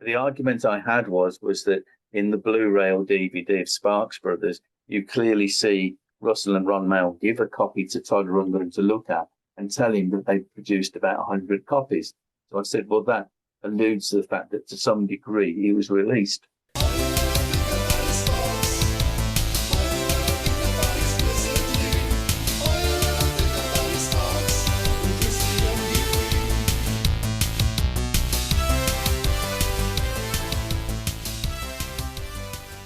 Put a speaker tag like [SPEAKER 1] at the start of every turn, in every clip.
[SPEAKER 1] The argument I had was that in the Blu-ray or DVD of Sparks Brothers, you clearly see Russell and Ron Mail give a copy to Todd Rundgren to look at and tell him that they produced about 100 copies. So I said, well, that alludes to the fact that to some degree he was released.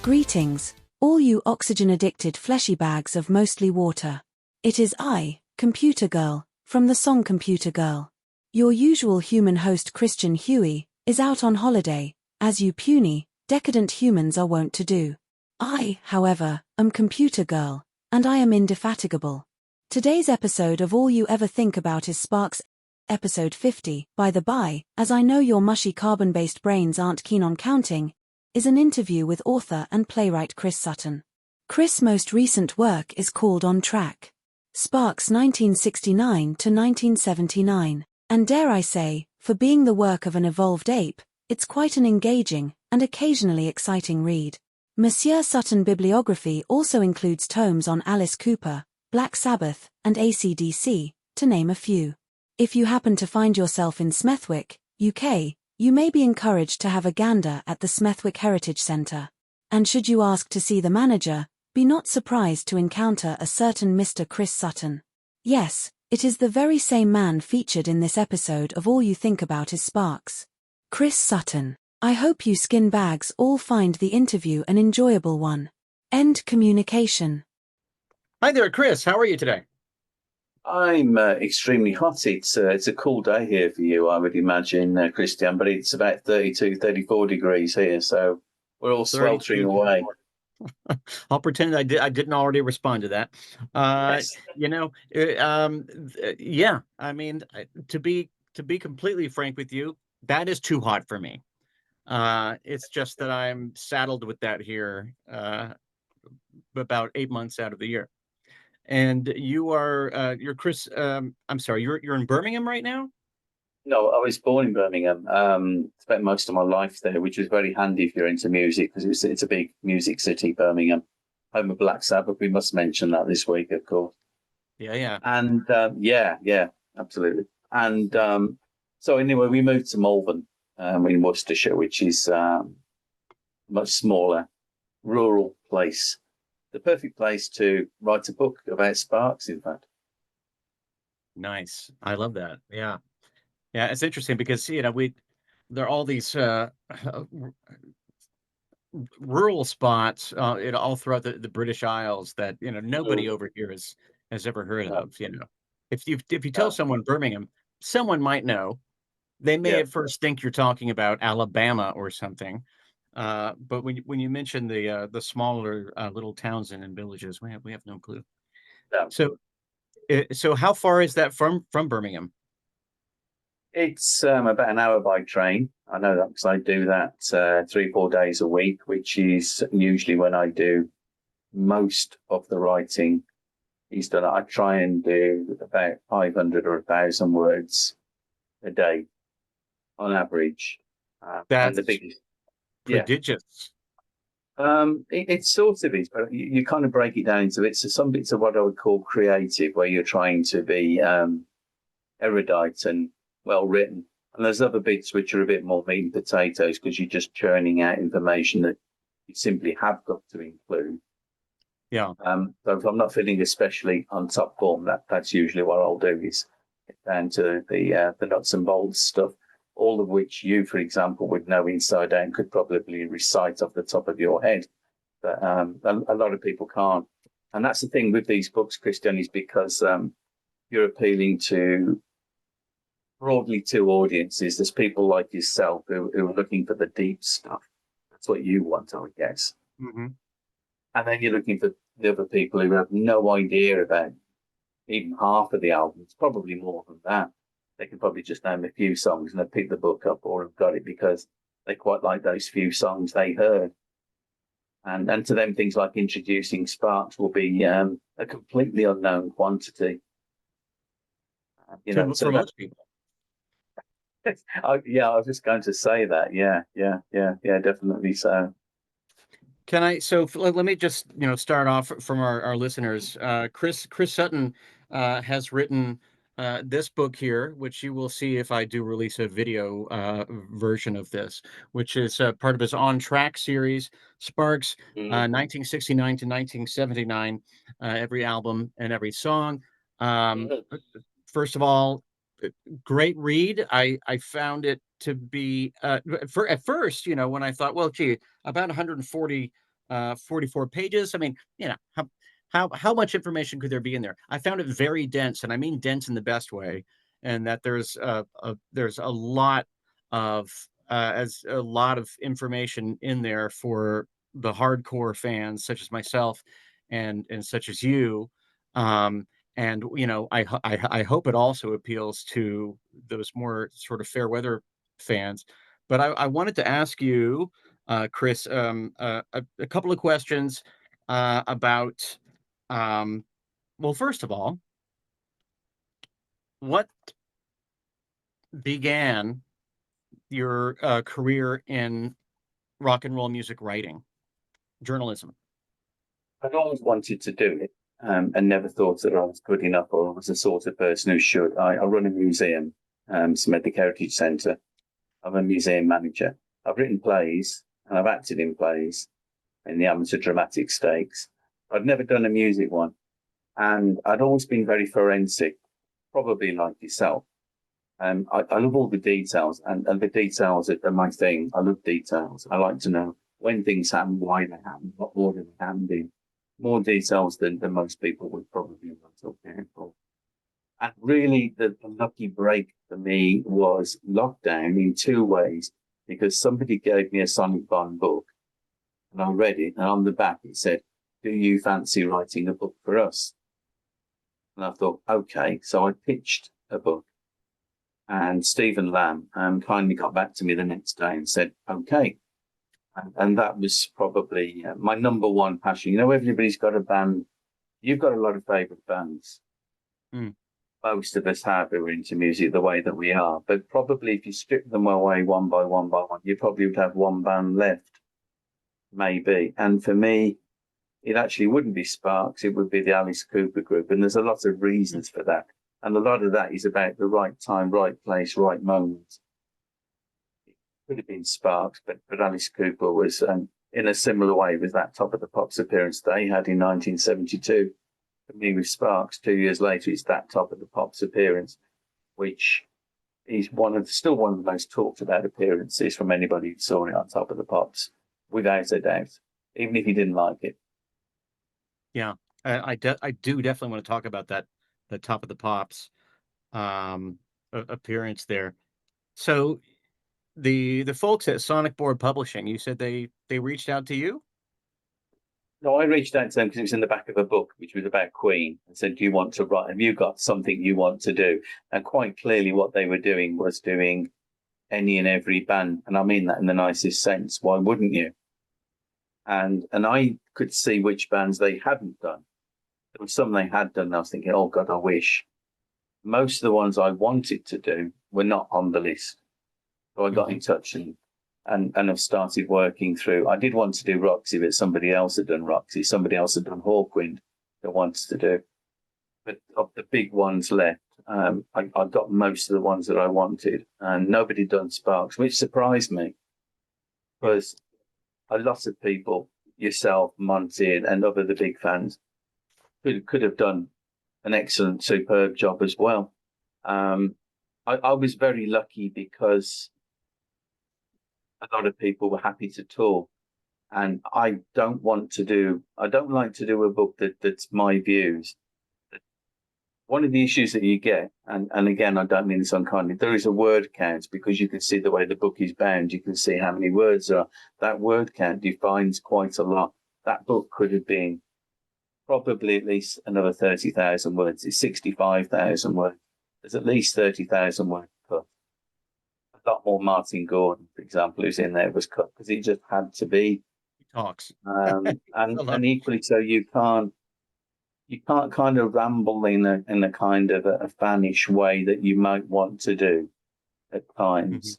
[SPEAKER 2] Greetings, all you oxygen-addicted fleshy bags of mostly water. It is I, Computer Girl, from the song Computer Girl. Your usual human host Christian Huey is out on holiday, as you puny, decadent humans are wont to do. I, however, am Computer Girl, and I am indefatigable. Today's episode of All You Ever Think About is Sparks, episode 50, by the by, as I know your mushy carbon-based brains aren't keen on counting, is an interview with author and playwright Chris Sutton. Chris' most recent work is called On Track. Sparks 1969 to 1979, and dare I say, for being the work of an evolved ape, it's quite an engaging and occasionally exciting read. Monsieur Sutton bibliography also includes tomes on Alice Cooper, Black Sabbath, and AC/DC, to name a few. If you happen to find yourself in Smethwick, UK, you may be encouraged to have a gander at the Smethwick Heritage Center. And should you ask to see the manager, be not surprised to encounter a certain Mr. Chris Sutton. Yes, it is the very same man featured in this episode of All You Think About Is Sparks. Chris Sutton. I hope you skin bags all find the interview an enjoyable one. End communication.
[SPEAKER 3] Hi there, Chris. How are you today?
[SPEAKER 1] I'm extremely hot. It's a cool day here for you, I would imagine, Christian, but it's about 32, 34 degrees here, so we're all sweltering away.
[SPEAKER 3] I'll pretend I didn't already respond to that.
[SPEAKER 1] Yes.
[SPEAKER 3] Yeah, I mean, to be completely frank with you, that is too hot for me. It's just that I'm saddled with that here about 8 months out of the year. And you're Chris, I'm sorry, you're in Birmingham right now?
[SPEAKER 1] No, I was born in Birmingham. Spent most of my life there, which was very handy if you're into music, because it's a big music city, Birmingham. Home of Black Sabbath, we must mention that this week, of course.
[SPEAKER 3] Yeah.
[SPEAKER 1] And yeah, absolutely. And so anyway, we moved to Malvern in Worcestershire, which is a much smaller, rural place. The perfect place to write a book about Sparks, in fact.
[SPEAKER 3] Nice. I love that. Yeah. It's interesting because, there are all these rural spots all throughout the British Isles that, nobody over here has ever heard of, If you tell someone Birmingham, someone might know. They may at first think you're talking about Alabama or something. But when you mention the smaller little towns and villages, we have no clue.
[SPEAKER 1] Yeah.
[SPEAKER 3] So how far is that from Birmingham?
[SPEAKER 1] It's about an hour by train. I know that because I do that 3-4 days a week, which is usually when I do most of the writing. I try and do about 500 or 1,000 words a day on average.
[SPEAKER 3] That's
[SPEAKER 1] the biggest.
[SPEAKER 3] Prodigious.
[SPEAKER 1] It sort of is, but you kind of break it down into bits. So some bits are what I would call creative, where you're trying to be erudite and well written, and there's other bits which are a bit more meat and potatoes because you're just churning out information that you simply have got to include.
[SPEAKER 3] Yeah.
[SPEAKER 1] So if I'm not feeling especially on top form, that's usually what I'll do is get down to the nuts and bolts stuff. All of which you, for example, would know inside out and could probably recite off the top of your head. But a lot of people can't. And that's the thing with these books, Christian, is because you're appealing to broadly two audiences. There's people like yourself who are looking for the deep stuff. That's what you want, I would guess.
[SPEAKER 3] Mm-hmm.
[SPEAKER 1] And then you're looking for the other people who have no idea about even half of the albums, probably more than that. They can probably just name a few songs and have picked the book up or have got it because they quite like those few songs they heard. And to them, things like introducing Sparks will be a completely unknown quantity.
[SPEAKER 3] For most people.
[SPEAKER 1] Yeah, I was just going to say that. Yeah, definitely so.
[SPEAKER 3] Can I, so let me just, start off from our listeners. Chris Sutton has written this book here, which you will see if I do release a video version of this, which is part of his On Track series, Sparks,
[SPEAKER 1] Mm.
[SPEAKER 3] 1969 to 1979, every album and every song. Um,
[SPEAKER 1] Mhm.
[SPEAKER 3] First of all, great read. I found it to be for at first, when I thought, well, gee, about 140 44 pages. I mean, how much information could there be in there? I found it very dense, and I mean dense in the best way, and that there's a lot of information in there for the hardcore fans such as myself and such as you. Um, and I hope it also appeals to those more sort of fair weather fans. But I wanted to ask you, Chris, a couple of questions about. Um, well, first of all, what began your career in rock and roll music writing, journalism?
[SPEAKER 1] I'd always wanted to do it, and never thought that I was good enough or was the sort of person who should. I run a museum, Smethwick Heritage Center. I'm a museum manager. I've written plays and I've acted in plays in the amateur dramatic stakes. I'd never done a music one, and I'd always been very forensic, probably like yourself. I love all the details, and the details are my thing. I love details. I like to know when things happen, why they happen, what order they happened in. More details than most people would probably want to care for. And really, the lucky break for me was lockdown in two ways, because somebody gave me a Sonic Bond book, and I read it, and on the back it said, "Do you fancy writing a book for us?" And I thought, okay. So I pitched a book, and Stephen Lamb kindly got back to me the next day and said, okay. And that was probably my number one passion. Everybody's got a band. You've got a lot of favourite bands.
[SPEAKER 3] Mm.
[SPEAKER 1] Most of us have who are into music the way that we are. But probably if you strip them away one by one, you probably would have one band left, maybe. And for me, it actually wouldn't be Sparks. It would be the Alice Cooper group. And there's a lot of reasons for that. And a lot of that is about the right time, right place, right moment. Could have been Sparks, but Alice Cooper was in a similar way with that Top of the Pops appearance they had in 1972. For me, with Sparks, 2 years later, it's that Top of the Pops appearance, which is still one of the most talked about appearances from anybody who saw it on Top of the Pops, without a doubt, even if you didn't like it.
[SPEAKER 3] Yeah, I do definitely want to talk about that, the Top of the Pops appearance there. So the folks at Sonic Board Publishing, you said they reached out to you?
[SPEAKER 1] No, I reached out to them because it was in the back of a book, which was about Queen, and said, "Do you want to write? Have you got something you want to do?" And quite clearly, what they were doing was doing any and every band, and I mean that in the nicest sense. Why wouldn't you? And I could see which bands they hadn't done. There were some they had done. And I was thinking, oh God, I wish. Most of the ones I wanted to do were not on the list. So I got in touch and have started working through. I did want to do Roxy, but somebody else had done Roxy. Somebody else had done Hawkwind that wanted to do. But of the big ones left, I got most of the ones that I wanted, and nobody done Sparks, which surprised me, because a lot of people, yourself, Monty, and other the big fans, could have done an excellent, superb job as well. I was very lucky because a lot of people were happy to tour, and I don't like to do a book that's my views. One of the issues that you get, and again, I don't mean this unkindly, there is a word count, because you can see the way the book is bound. You can see how many words are. That word count defines quite a lot. That book could have been probably at least another 30,000 words. It's 65,000 words. There's at least 30,000 words cut. A lot more Martin Gordon, for example, who's in there, was cut because it just had to be.
[SPEAKER 3] He talks.
[SPEAKER 1] And equally so, you can't kind of ramble in a kind of a fanish way that you might want to do. at times.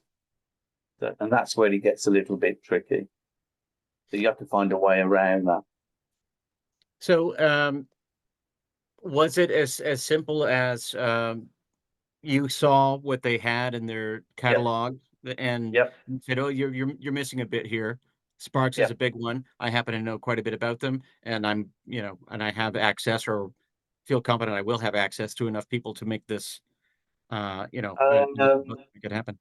[SPEAKER 1] And that's where it gets a little bit tricky. So you have to find a way around that.
[SPEAKER 3] So, was it as simple as you saw what they had in their catalog and
[SPEAKER 1] Yep.
[SPEAKER 3] said, "Oh, you're missing a bit here. Sparks is a
[SPEAKER 1] Yep.
[SPEAKER 3] big one. I happen to know quite a bit about them, and and I have access or feel confident I will have access to enough people to make this, make it happen."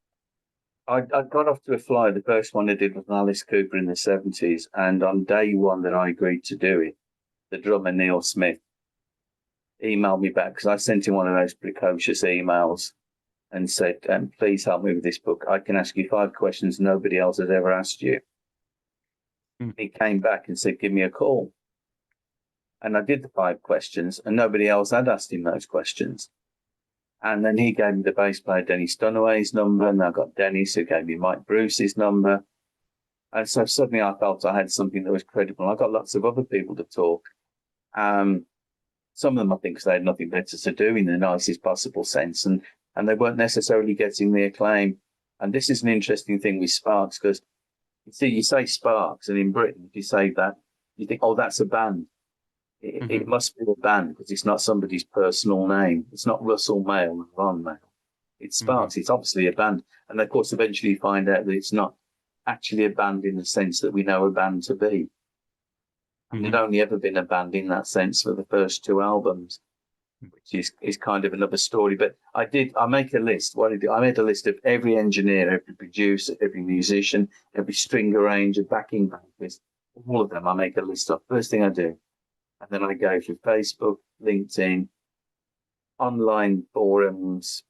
[SPEAKER 1] I got off to a fly. The first one I did was Alice Cooper in the 70s. And on day one that I agreed to do it, the drummer Neil Smith emailed me back because I sent him one of those precocious emails and said, please help me with this book. I can ask you 5 questions nobody else has ever asked you. He came back and said, give me a call. And I did the 5 questions and nobody else had asked him those questions. And then he gave me the bass player Dennis Dunaway's number, and I got Dennis, who gave me Mike Bruce's number. And so suddenly I felt I had something that was credible. I got lots of other people to talk. Some of them, I think, because they had nothing better to do in the nicest possible sense, and they weren't necessarily getting the acclaim. And this is an interesting thing with Sparks, because you say Sparks, and in Britain, if you say that, you think, oh, that's a band. It must be a band because it's not somebody's personal name. It's not Russell Mail and Ron Mail. It's Sparks. It's obviously a band. And of course, eventually you find out that it's not actually a band in the sense that we know a band to be. And there'd only ever been a band in that sense for the first 2 albums, which is kind of another story. But I make a list. What I did, I made a list of every engineer, every producer, every musician, every string arranger, backing vocalist, all of them. I make a list of. First thing I do. And then I go through Facebook, LinkedIn, online forums,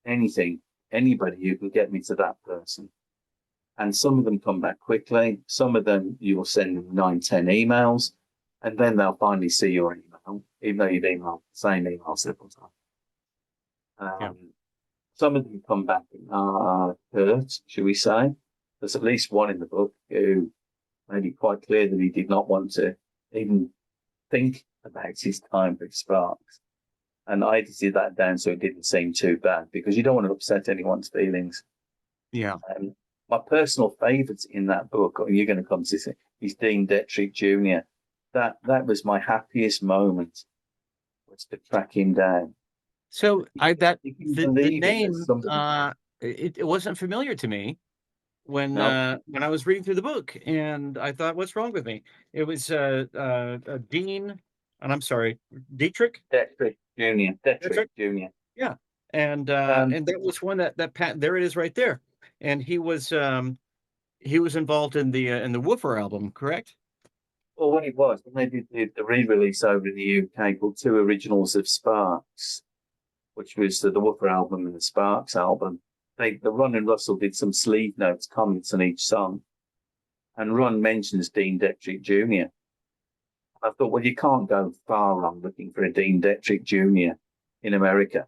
[SPEAKER 1] anything, anybody who can get me to that person. And some of them come back quickly. Some of them you will send them 9, 10 emails, and then they'll finally see your email, even though you've emailed the same email several times. Some of them come back hurt, should we say. There's at least one in the book who made it quite clear that he did not want to even think about his time with Sparks. And I edited that down so it didn't seem too bad, because you don't want to upset anyone's feelings.
[SPEAKER 3] Yeah.
[SPEAKER 1] My personal favourite in that book, you're going to come to see, is Dean Detrick Jr. That was my happiest moment, was to track him down.
[SPEAKER 3] So the name
[SPEAKER 1] it,
[SPEAKER 3] it wasn't familiar to me when I was reading through the book, and I thought, what's wrong with me? It was Dean, and I'm sorry, Detrick
[SPEAKER 1] Jr. Detrick Jr.
[SPEAKER 3] Yeah, and that was one that there it is right there, and he was involved in the Woofer album, correct?
[SPEAKER 1] Well, what it was, when they did the re-release over in the UK called 2 Originals of Sparks, which was the Woofer album and the Sparks album, the Ron and Russell did some sleeve notes, comments on each song, and Ron mentions Dean Detrick Jr. I thought, well, you can't go far wrong looking for a Dean Detrick Jr. in America.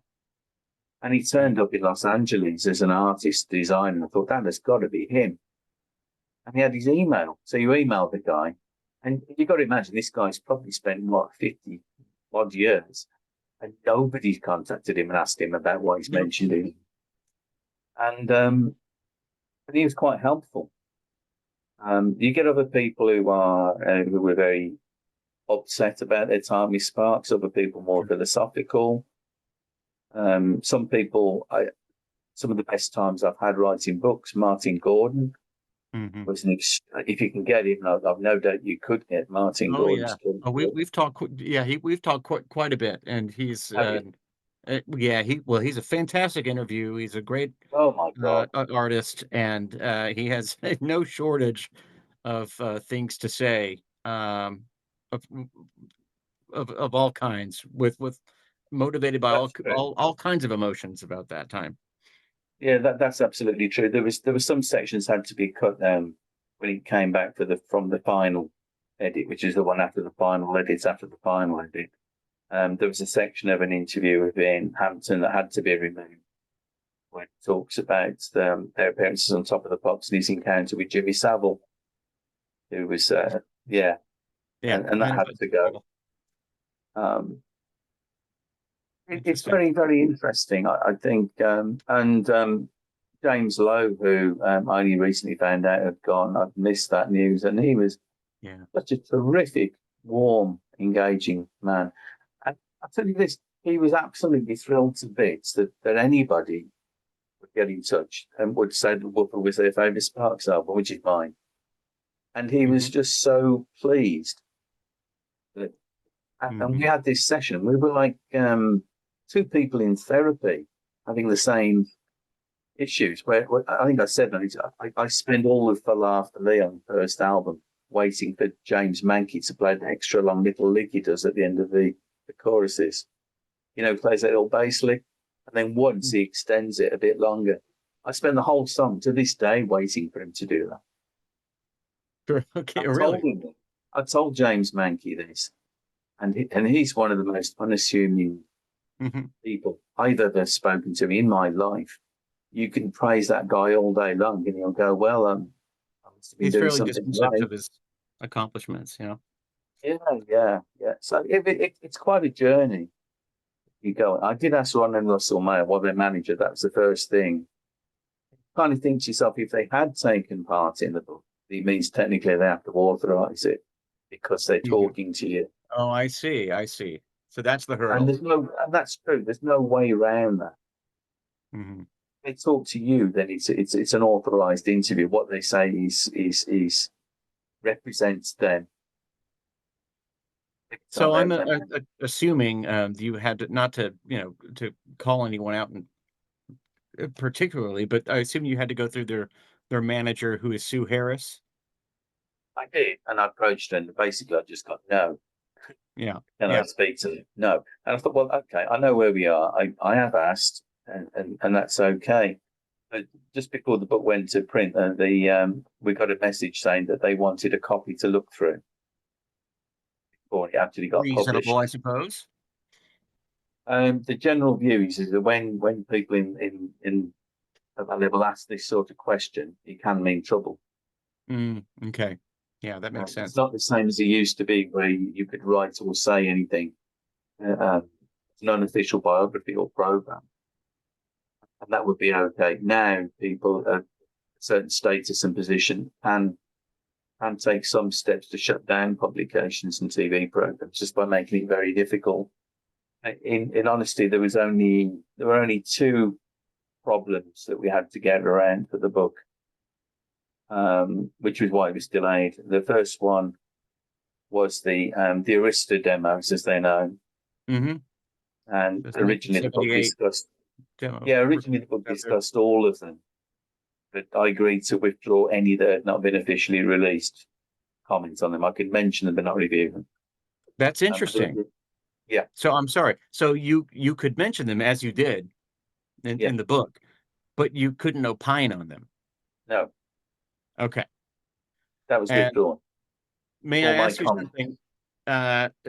[SPEAKER 1] And he turned up in Los Angeles as an artist, designer. I thought, that has got to be him. And he had his email. So you email the guy. And you've got to imagine this guy's probably spent, 50 odd years. And nobody's contacted him and asked him about what he's mentioned in. And but he was quite helpful. You get other people who were very upset about their time with Sparks, other people more philosophical. Some people, some of the best times I've had writing books, Martin Gordon was if you can get him, I've no doubt you could get Martin Gordon's book.
[SPEAKER 3] Oh, we've talked, we've talked quite a bit, and he's he's a fantastic interview. He's a great artist, and he has no shortage of things to say, of all kinds, with motivated by all kinds of emotions about that time.
[SPEAKER 1] Yeah, that's absolutely true. There was some sections had to be cut down when he came back from the final edit, which is the one after the final edit. After the final edit, there was a section of an interview with Ian Hampton that had to be removed, where it talks about their appearances on Top of the Pops and his encounter with Jimmy Savile, who was and that had to go. It's very, very interesting, I think. And James Lowe, who I only recently found out had gone. I'd missed that news, and he was such a terrific, warm, engaging man. And I'll tell you this, he was absolutely thrilled to bits that anybody would get in touch and would say that Whooper was their favourite Sparks album, which is mine. And he was just so pleased. And we had this session. We were like two people in therapy having the same issues. Where I think I said, I spend all of Falafel Leon first album waiting for James Mankey to play the extra long little lick he does at the end of the choruses. You know, plays that little bass lick, and then once he extends it a bit longer. I spend the whole song to this day waiting for him to do that.
[SPEAKER 3] Sure. Okay, really?
[SPEAKER 1] I told James Mankey this, and he's one of the most unassuming people I've ever spoken to in my life. You can praise that guy all day long, and he'll go, "Well, I must have been
[SPEAKER 3] He's
[SPEAKER 1] doing
[SPEAKER 3] fairly
[SPEAKER 1] something
[SPEAKER 3] dismissive
[SPEAKER 1] right."
[SPEAKER 3] of his accomplishments, you know.
[SPEAKER 1] Yeah. So it's quite a journey. You go. I did ask Ron and Russell Mayer, what their manager. That was the first thing. Kind of think to yourself, if they had taken part in the book, it means technically they have to authorize it because they're talking to you.
[SPEAKER 3] Oh, I see. So that's the hurdle.
[SPEAKER 1] And that's true. There's no way around that. They talk to you, then it's an authorized interview. What they say is represents them.
[SPEAKER 3] So I'm assuming you had to, not to to call anyone out particularly, but I assume you had to go through their manager, who is Sue Harris.
[SPEAKER 1] I did, and I approached her, and basically I just got no.
[SPEAKER 3] Yeah.
[SPEAKER 1] Can I speak to them? No. And I thought, well, okay, I know where we are. I have asked, and that's okay. But just before the book went to print, we got a message saying that they wanted a copy to look through before it actually got published.
[SPEAKER 3] Reasonable, I suppose.
[SPEAKER 1] The general view is that when people in at that level ask this sort of question, it can mean trouble.
[SPEAKER 3] Okay. Yeah, that makes sense.
[SPEAKER 1] It's not the same as it used to be, where you could write or say anything. It's an unofficial biography or program, and that would be okay. Now, people of a certain status and position can take some steps to shut down publications and TV programs just by making it very difficult. In honesty, there were only two problems that we had to get around for the book, which was why it was delayed. The first one was the Arista demos, as they're known. And originally the book discussed. Originally the book discussed all of them, but I agreed to withdraw any that had not been officially released. Comments on them, I could mention them but not review them.
[SPEAKER 3] That's interesting.
[SPEAKER 1] Yeah.
[SPEAKER 3] So I'm sorry. So you could mention them, as you did in the book, but you couldn't opine on them.
[SPEAKER 1] No.
[SPEAKER 3] Okay.
[SPEAKER 1] That was withdrawn.
[SPEAKER 3] May I ask you something?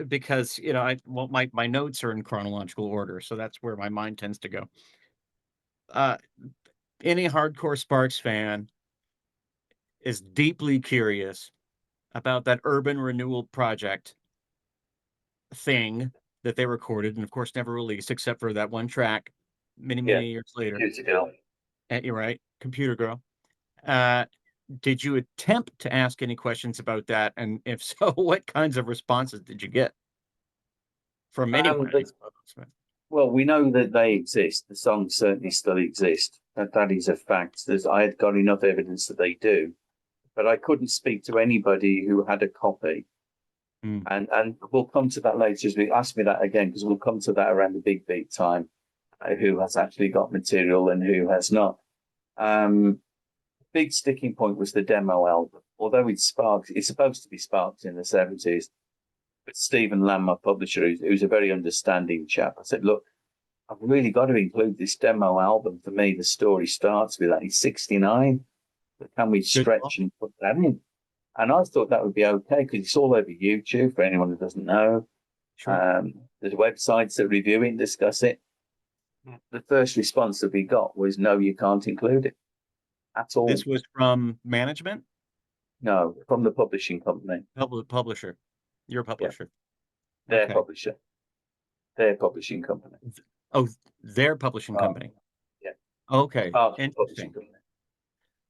[SPEAKER 3] Because my notes are in chronological order, so that's where my mind tends to go. Any hardcore Sparks fan is deeply curious about that urban renewal project thing that they recorded and of course never released, except for that one track many years later.
[SPEAKER 1] Computer Girl.
[SPEAKER 3] You're right, Computer Girl. Did you attempt to ask any questions about that? And if so, what kinds of responses did you get from anyone?
[SPEAKER 1] Well, we know that they exist. The songs certainly still exist. That is a fact. I had got enough evidence that they do, but I couldn't speak to anybody who had a copy. And we'll come to that later. As we ask me that again, because we'll come to that around the Big Beat time, who has actually got material and who has not. Big sticking point was the demo album. Although it's supposed to be Sparks in the 70s, but Stephen Lamb, my publisher, who's a very understanding chap, I said, look, I've really got to include this demo album. For me, the story starts with that. He's 69. But can we stretch and put that in? And I thought that would be okay because it's all over YouTube for anyone who doesn't know.
[SPEAKER 3] Sure.
[SPEAKER 1] There's websites that review it and discuss it. The first response that we got was, no, you can't include it at all.
[SPEAKER 3] This was from management?
[SPEAKER 1] No, from the publishing company.
[SPEAKER 3] Publisher. Your publisher.
[SPEAKER 1] Yeah. Their publisher. Their publishing company.
[SPEAKER 3] Oh, their publishing company.
[SPEAKER 1] Yeah.
[SPEAKER 3] Okay,
[SPEAKER 1] part of the publishing
[SPEAKER 3] interesting.
[SPEAKER 1] company.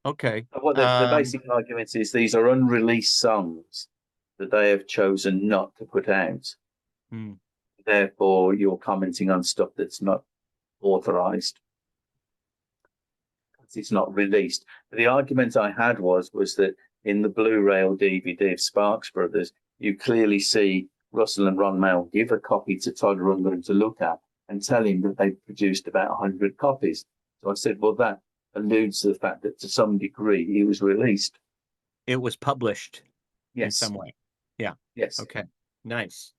[SPEAKER 3] Okay.
[SPEAKER 1] Well, the basic argument is these are unreleased songs that they have chosen not to put out.
[SPEAKER 3] Hmm.
[SPEAKER 1] Therefore, you're commenting on stuff that's not authorized. It's not released. But the argument I had was that in the Blu-ray or DVD of Sparks Brothers, you clearly see Russell and Ron Mail give a copy to Todd Rundgren to look at and tell him that they produced about 100 copies. So I said, well, that alludes to the fact that to some degree it was released.
[SPEAKER 3] It was published in
[SPEAKER 1] Yes.
[SPEAKER 3] some way. Yeah.
[SPEAKER 1] Yes.
[SPEAKER 3] Okay. Nice.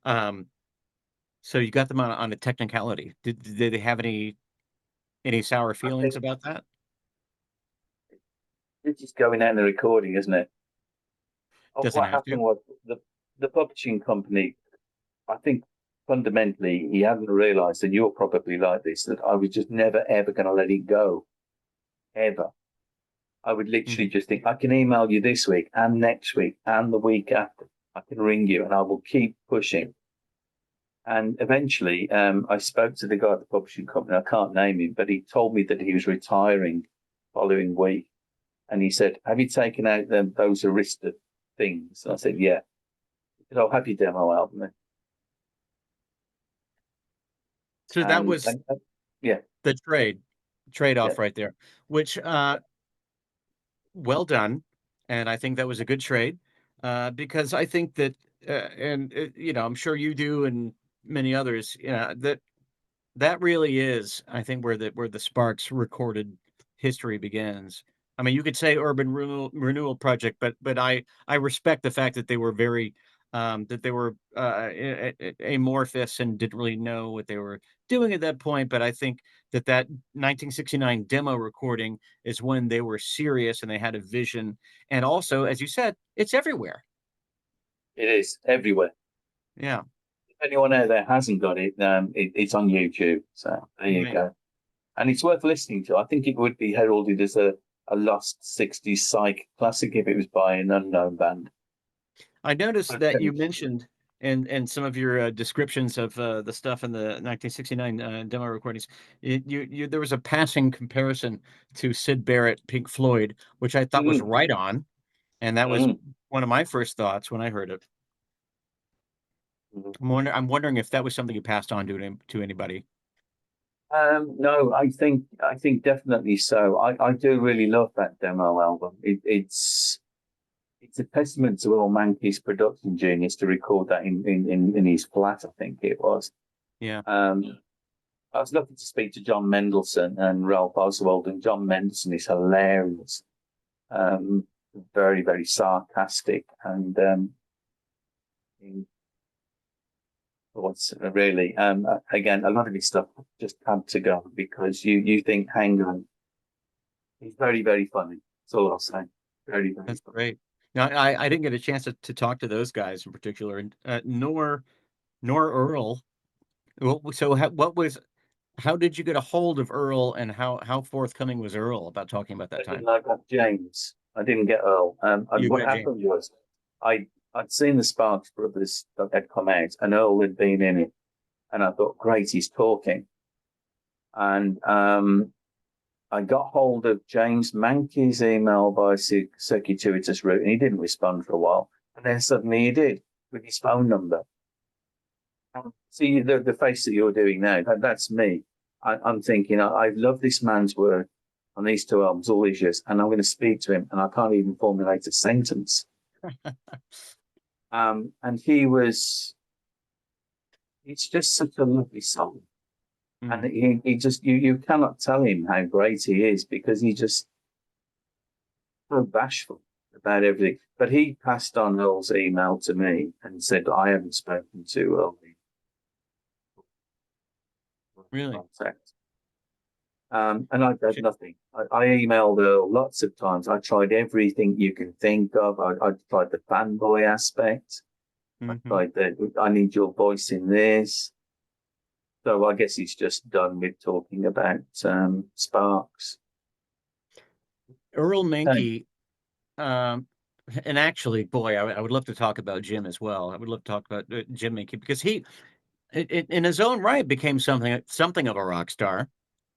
[SPEAKER 3] So you got them on a technicality. Did they have any sour feelings about that?
[SPEAKER 1] It's just going out in the recording, isn't it?
[SPEAKER 3] Doesn't
[SPEAKER 1] What
[SPEAKER 3] have
[SPEAKER 1] happened
[SPEAKER 3] to.
[SPEAKER 1] was the publishing company, I think fundamentally he hadn't realized, and you're probably like this, that I was just never ever going to let it go. Ever. I would literally just think, I can email you this week and next week and the week after. I can ring you and I will keep pushing. And eventually, I spoke to the guy at the publishing company. I can't name him, but he told me that he was retiring following week. And he said, have you taken out those Arista things? And I said, yeah. He said, I'll have your demo album then.
[SPEAKER 3] So that was
[SPEAKER 1] yeah,
[SPEAKER 3] the trade-off
[SPEAKER 1] yeah.
[SPEAKER 3] right there, which well done. And I think that was a good trade, because I think that, I'm sure you do, and many others, that really is, I think, where the Sparks recorded history begins. I mean, you could say urban renewal project, but I respect the fact that they were very that they were amorphous and didn't really know what they were doing at that point. But I think that 1969 demo recording is when they were serious and they had a vision. And also, as you said, it's everywhere.
[SPEAKER 1] It is everywhere.
[SPEAKER 3] Yeah.
[SPEAKER 1] If anyone out there hasn't got it, it's on YouTube. So there you go. And it's worth listening to. I think it would be heralded as a lost 60s psych classic if it was by an unknown band.
[SPEAKER 3] I noticed that you mentioned in some of your descriptions of the stuff in the 1969 demo recordings, there was a passing comparison to Syd Barrett, Pink Floyd, which I thought was right on, and that was one of my first thoughts when I heard it. I'm wondering if that was something you passed on to anybody.
[SPEAKER 1] No, I think definitely so. I do really love that demo album. It's a testament to Earl Mankey's production genius to record that in his flat, I think it was.
[SPEAKER 3] Yeah.
[SPEAKER 1] I was lucky to speak to John Mendelsohn and Ralph Oswald, and John Mendelsohn is hilarious. Very, very sarcastic, and what's really again, a lot of his stuff just had to go because you think, hang on, he's very, very funny. That's all I'll say. Very, very
[SPEAKER 3] That's
[SPEAKER 1] funny.
[SPEAKER 3] great. Now, I didn't get a chance to talk to those guys in particular, and nor Earl. Well, so how did you get a hold of Earl, and how forthcoming was Earl about talking about that time?
[SPEAKER 1] I got James. I didn't get Earl. And what happened was I'd seen the Sparks Brothers that had come out, and Earl had been in it, and I thought, great, he's talking. And I got hold of James Mankey's email by circuitous route, and he didn't respond for a while. And then suddenly he did with his phone number. See the face that you're doing now. That's me. I'm thinking I've loved this man's work on these two albums all these years, and I'm going to speak to him, and I can't even formulate a sentence. And it's just such a lovely song. And he just you cannot tell him how great he is because he just so bashful about everything. But he passed on Earl's email to me and said, I haven't spoken to Earl.
[SPEAKER 3] Really?
[SPEAKER 1] And I've had nothing. I emailed Earl lots of times. I tried everything you can think of. I tried the fanboy aspect. I tried I need your voice in this. So I guess he's just done with talking about Sparks.
[SPEAKER 3] Earl Mankey, and actually, boy, I would love to talk about Jim as well. I would love to talk about Jim Mankey because he, in his own right, became something of a rock star.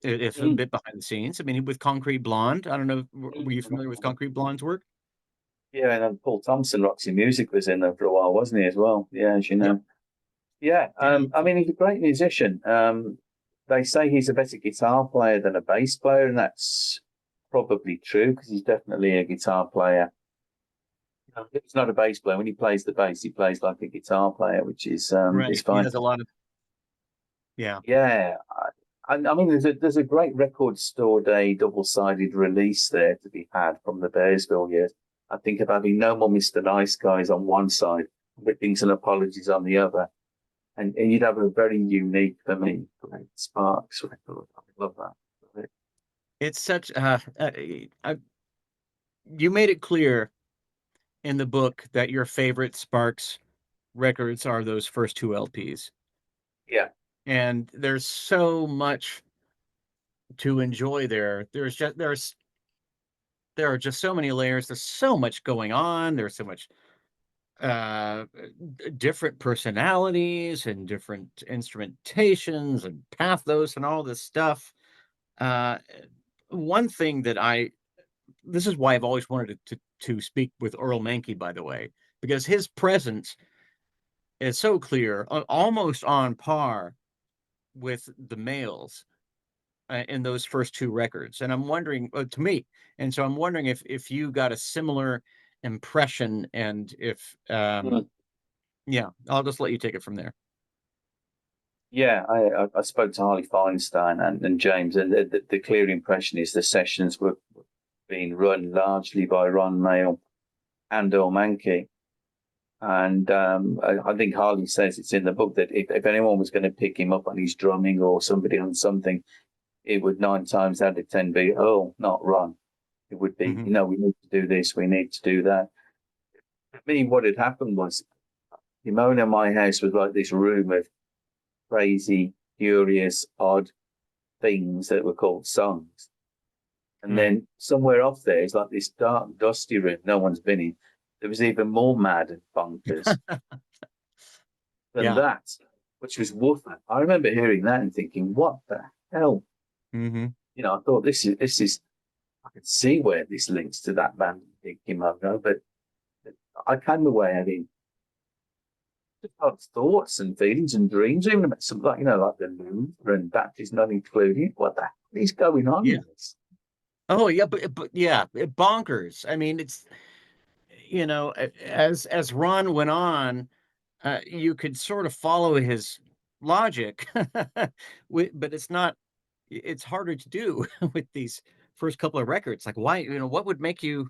[SPEAKER 3] It's a bit behind the scenes. I mean, with Concrete Blonde, I don't know, were you familiar with Concrete Blonde's work?
[SPEAKER 1] Yeah, and then Paul Thompson, Roxy Music was in there for a while, wasn't he, as well? Yeah, as you
[SPEAKER 3] Yep.
[SPEAKER 1] know. Yeah,
[SPEAKER 3] Yeah.
[SPEAKER 1] I mean, he's a great musician. They say he's a better guitar player than a bass player, and that's probably true because he's definitely a guitar player. He's not a bass player. When he plays the bass, he plays like a guitar player, which is
[SPEAKER 3] Right. He
[SPEAKER 1] fine.
[SPEAKER 3] has a lot of, yeah.
[SPEAKER 1] Yeah, I mean, there's a great record store day double-sided release there to be had from the Bearsville years. I think of having No More Mr. Nice Guys on one side, Whippings and Apologies on the other, and you'd have a very unique, for me, great Sparks record. I love that.
[SPEAKER 3] It's such, you made it clear in the book that your favorite Sparks records are those first two LPs.
[SPEAKER 1] Yeah.
[SPEAKER 3] And there's so much to enjoy there. There are just so many layers. There's so much going on. There's so much uh different personalities and different instrumentations and pathos and all this stuff. Uh One thing that I this is why I've always wanted to speak with Earl Mankey, by the way, because his presence is so clear, almost on par with the males in those first two records. And I'm wondering, to me, and so I'm wondering if you got a similar impression, and if
[SPEAKER 1] Mm.
[SPEAKER 3] yeah, I'll just let you take it from there.
[SPEAKER 1] Yeah, I spoke to Harley Feinstein and James, and the clear impression is the sessions were being run largely by Ron Mayle and Earl Mankey. And I think Harley says it's in the book that if anyone was going to pick him up on his drumming or somebody on something, it would 9 times out of 10 be Earl, not Ron. It would be,
[SPEAKER 3] Hmm.
[SPEAKER 1] we need to do this, we need to do that. For me, what had happened was, Dimona, my house was like this room of crazy, curious, odd things that were called songs. And
[SPEAKER 3] Right.
[SPEAKER 1] then somewhere off there is like this dark, dusty room no one's been in. There was even more mad and bonkers than
[SPEAKER 3] Yeah.
[SPEAKER 1] that, which was woofer. I remember hearing that and thinking, what the hell?
[SPEAKER 3] Hmm.
[SPEAKER 1] I thought this is I could see where this links to that band, Big Kimono, but I came away having just odd thoughts and feelings and dreams, even about something like, like the Louvre and that is not included. What the hell is going on
[SPEAKER 3] Yeah.
[SPEAKER 1] with this?
[SPEAKER 3] Oh yeah, but yeah, bonkers. I mean, it's as Ron went on, you could sort of follow his logic, but it's not. It's harder to do with these first couple of records. Like, why? What would make you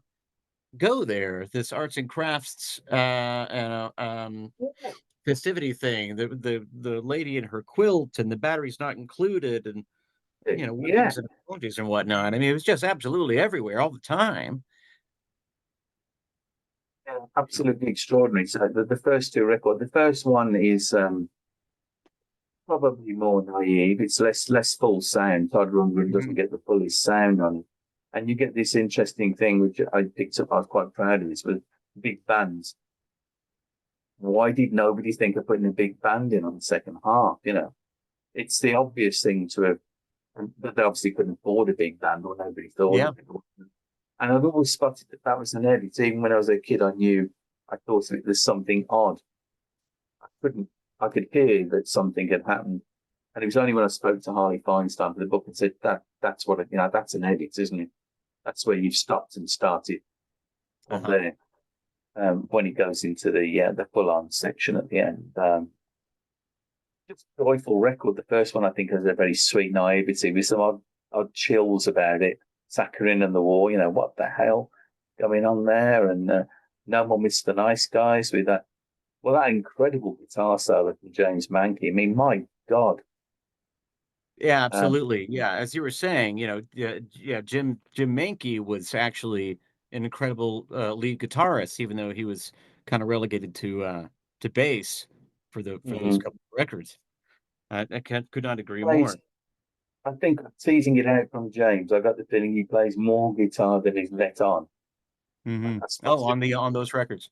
[SPEAKER 3] go there? This arts and crafts, festivity thing. The lady in her quilt, and the battery's not included, and
[SPEAKER 1] Yeah,
[SPEAKER 3] whippings and apologies and whatnot. I mean, it was just absolutely everywhere all the time.
[SPEAKER 1] absolutely extraordinary. So the first two records, the first one is probably more naive. It's less full sound. Todd Rundgren doesn't
[SPEAKER 3] Mhm.
[SPEAKER 1] get the fullest sound on it. And you get this interesting thing, which I picked up, I was quite proud of this, with big bands. Why did nobody think of putting a big band in on the second half? It's the obvious thing to have, but they obviously couldn't afford a big band or nobody thought
[SPEAKER 3] Yeah.
[SPEAKER 1] of it. And I've always spotted that was an edit. Even when I was a kid, I thought there's something odd. I couldn't, I could hear that something had happened. And it was only when I spoke to Harley Feinstein for the book and said that's what that's an edit, isn't it? That's where you've stopped and started from
[SPEAKER 3] Uh-huh.
[SPEAKER 1] there. When it goes into the full on section at the end. Just a joyful record. The first one I think has a very sweet naivety with some odd chills about it. Saccharine and the War, what the hell going on there? And No More Mr. Nice Guys with that incredible guitar solo from James Mankey. I mean, my God.
[SPEAKER 3] Yeah,
[SPEAKER 1] Um,
[SPEAKER 3] absolutely. Yeah, as you were saying, yeah, Jim Mankey was actually an incredible lead guitarist, even though he was kind of relegated to bass for those
[SPEAKER 1] mm,
[SPEAKER 3] couple of records. Could not agree
[SPEAKER 1] plays,
[SPEAKER 3] more.
[SPEAKER 1] I think, teasing it out from James, I got the feeling he plays more guitar than he's let on.
[SPEAKER 3] Hmm.
[SPEAKER 1] That's
[SPEAKER 3] Oh,
[SPEAKER 1] possible.
[SPEAKER 3] on those records.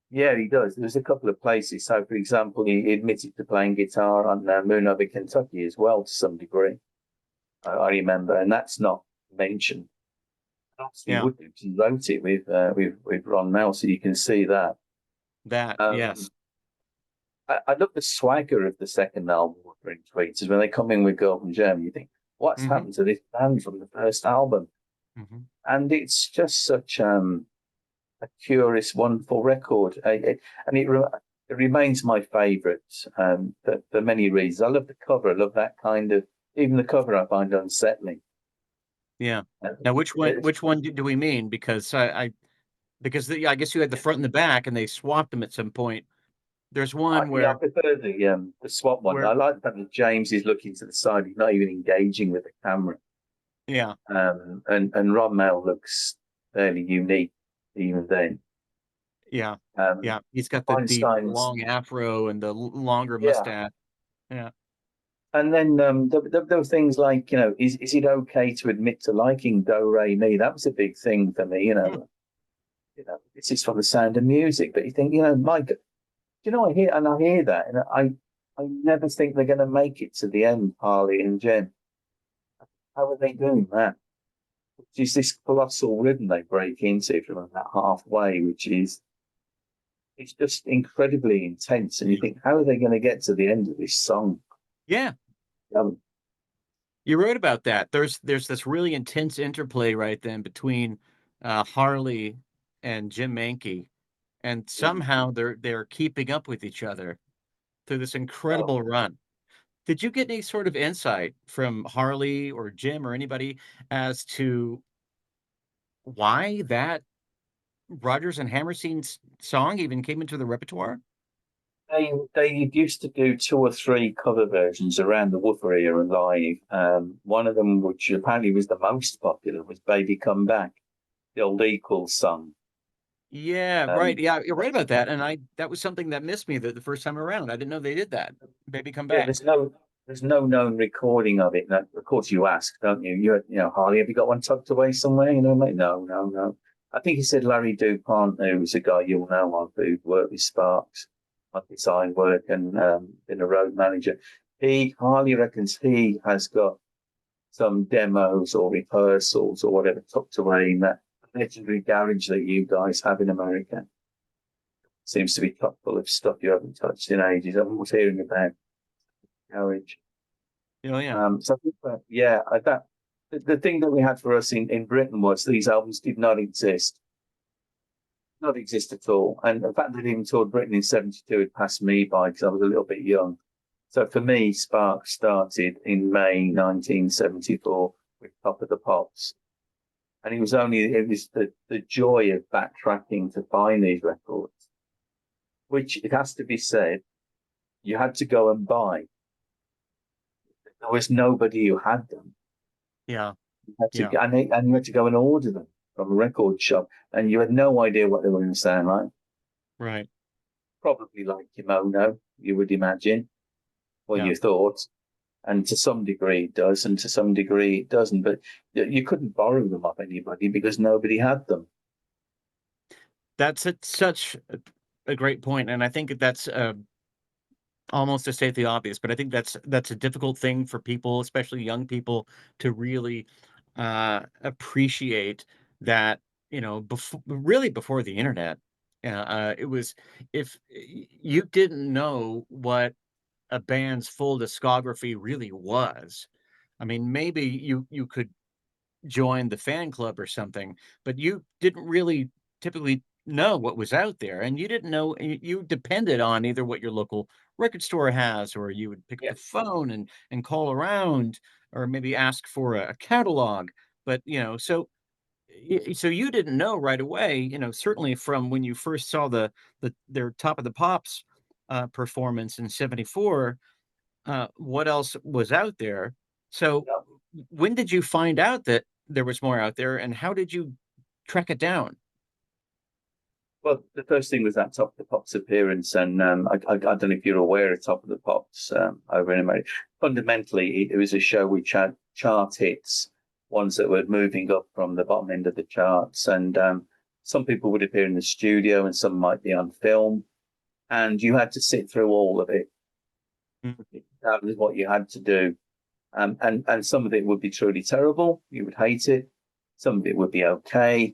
[SPEAKER 1] Yeah, he does. There's a couple of places. So, for example, he admitted to playing guitar on Moon Over Kentucky as well, to some degree. I remember, and that's not mentioned. Obviously,
[SPEAKER 3] Yeah,
[SPEAKER 1] would do. He wrote it with Ron Mel, so you can see that.
[SPEAKER 3] that, yes.
[SPEAKER 1] I love the swagger of the second album, Wuthering Tweeters, when they come in with Golden Gem. You think, what's
[SPEAKER 3] Hmm.
[SPEAKER 1] happened to this band from the first album?
[SPEAKER 3] Hmm.
[SPEAKER 1] And it's just such a curious, wonderful record. It remains my favourite for many reasons. I love the cover. I love that kind of, even the cover I find unsettling.
[SPEAKER 3] Yeah.
[SPEAKER 1] Uh,
[SPEAKER 3] Now, which one?
[SPEAKER 1] it's-
[SPEAKER 3] Which one do we mean? Because because I guess you had the front and the back, and they swapped them at some point. There's one
[SPEAKER 1] yeah, I
[SPEAKER 3] where
[SPEAKER 1] prefer the swap one. I
[SPEAKER 3] where
[SPEAKER 1] like that James is looking to the side. He's not even engaging with the camera.
[SPEAKER 3] yeah,
[SPEAKER 1] And Ron Mel looks fairly unique even then.
[SPEAKER 3] yeah,
[SPEAKER 1] Um,
[SPEAKER 3] yeah. He's got the
[SPEAKER 1] Einstein's,
[SPEAKER 3] long afro and the longer
[SPEAKER 1] yeah.
[SPEAKER 3] mustache. Yeah.
[SPEAKER 1] And then there were things like, is it okay to admit to liking Do Re Mi? That was a big thing for me.
[SPEAKER 3] Hmm.
[SPEAKER 1] This is from The Sound of Music, but you think, Mike, I hear that, and I never think they're going to make it to the end, Harley and Jen. How are they doing that? Which is this colossal rhythm they break into from about halfway, which is it's just incredibly intense. And you think, how are they going to get to the end of this song?
[SPEAKER 3] Yeah.
[SPEAKER 1] Um,
[SPEAKER 3] You wrote about that. There's this really intense interplay right then between Harley and Jim Mankey, and somehow they're keeping up with each other through this
[SPEAKER 1] oh,
[SPEAKER 3] incredible run. Did you get any sort of insight from Harley or Jim or anybody as to why that Rodgers and Hammerstein's song even came into the repertoire?
[SPEAKER 1] they used to do two or three cover versions around the Woofer era live. One of them, which apparently was the most popular, was "Baby Come Back," the old Equals song.
[SPEAKER 3] Yeah, right.
[SPEAKER 1] Um,
[SPEAKER 3] Yeah, you're right about that. And that was something that missed me the first time around. I didn't know they did that. Baby Come
[SPEAKER 1] yeah,
[SPEAKER 3] Back.
[SPEAKER 1] there's no known recording of it. Now, of course, you ask, don't you? Harley, have you got one tucked away somewhere? Mate. No, no, no. I think he said Larry Dupont, who was a guy you'll know of, who worked with Sparks on design work and been a road manager. Harley reckons he has got some demos or rehearsals or whatever tucked away in that legendary garage that you guys have in America. Seems to be chock full of stuff you haven't touched in ages. I'm always hearing about garage.
[SPEAKER 3] Oh yeah.
[SPEAKER 1] So I think that, yeah, that the thing that we had for us in Britain was these albums did not exist at all. And the fact that they even toured Britain in '72 had passed me by because I was a little bit young. So for me, Spark started in May 1974 with Top of the Pops. And it was the joy of backtracking to find these records, which it has to be said, you had to go and buy. There was nobody who had them.
[SPEAKER 3] Yeah.
[SPEAKER 1] You had
[SPEAKER 3] Yeah.
[SPEAKER 1] to, and you had to go and order them from a record shop, and you had no idea what they were going to sound like.
[SPEAKER 3] Right.
[SPEAKER 1] Probably like Kimono, you would imagine, or
[SPEAKER 3] Yeah.
[SPEAKER 1] you thought. And to some degree it does, and to some degree it doesn't. But you couldn't borrow them off anybody because nobody had them.
[SPEAKER 3] Such a great point, and I think that's almost to state the obvious, but I think that's a difficult thing for people, especially young people, to really appreciate that, before really before the internet. It was if you didn't know what a band's full discography really was. I mean, maybe you could join the fan club or something, but you didn't really typically know what was out there, and you didn't know you depended on either what your local record store has, or you would pick up
[SPEAKER 1] Yeah.
[SPEAKER 3] the phone and call around, or maybe ask for a catalog. But so you didn't know right away, certainly from when you first saw their Top of the Pops performance in '74, what else was out there. So
[SPEAKER 1] Yeah.
[SPEAKER 3] when did you find out that there was more out there, and how did you track it down?
[SPEAKER 1] Well, the first thing was that Top of the Pops appearance, and I don't know if you're aware of Top of the Pops over in America. Fundamentally, it was a show which had chart hits, ones that were moving up from the bottom end of the charts, and some people would appear in the studio, and some might be on film, and you had to sit through all of it.
[SPEAKER 3] Mm.
[SPEAKER 1] That was what you had to do. And some of it would be truly terrible. You would hate it. Some of it would be okay.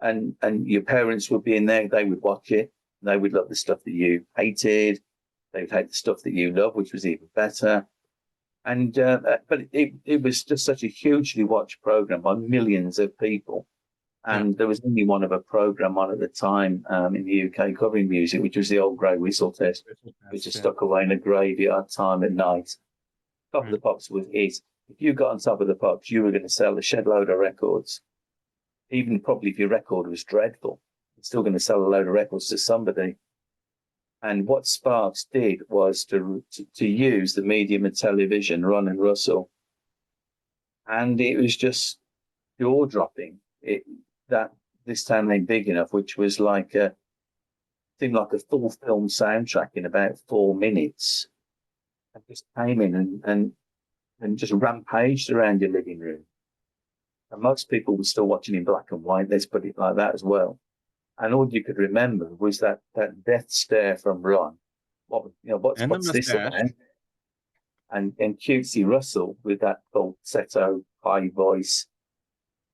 [SPEAKER 1] And your parents would be in there. They would watch it. They would love the stuff that you hated. They would hate the stuff that you loved, which was even better. And but it was just such a hugely watched program by millions of people. And there was only one other program on at the time in the UK covering music, which was the old grey whistle test, which is stuck away in a graveyard time at night. Top of the Pops was it. If you got on top of the Pops, you were going to sell a shed load of records. Even probably if your record was dreadful, you're still going to sell a load of records to somebody. And what Sparks did was to use the medium of television, Ron and Russell. And it was just jaw-dropping. That This Town Ain't Big Enough, which was seemed like a full film soundtrack in about 4 minutes. And just came in and just rampaged around your living room. And most people were still watching in black and white, let's put it like that as well. And all you could remember was that death stare from Ron. What's this about? And cutesy Russell with that falsetto high voice.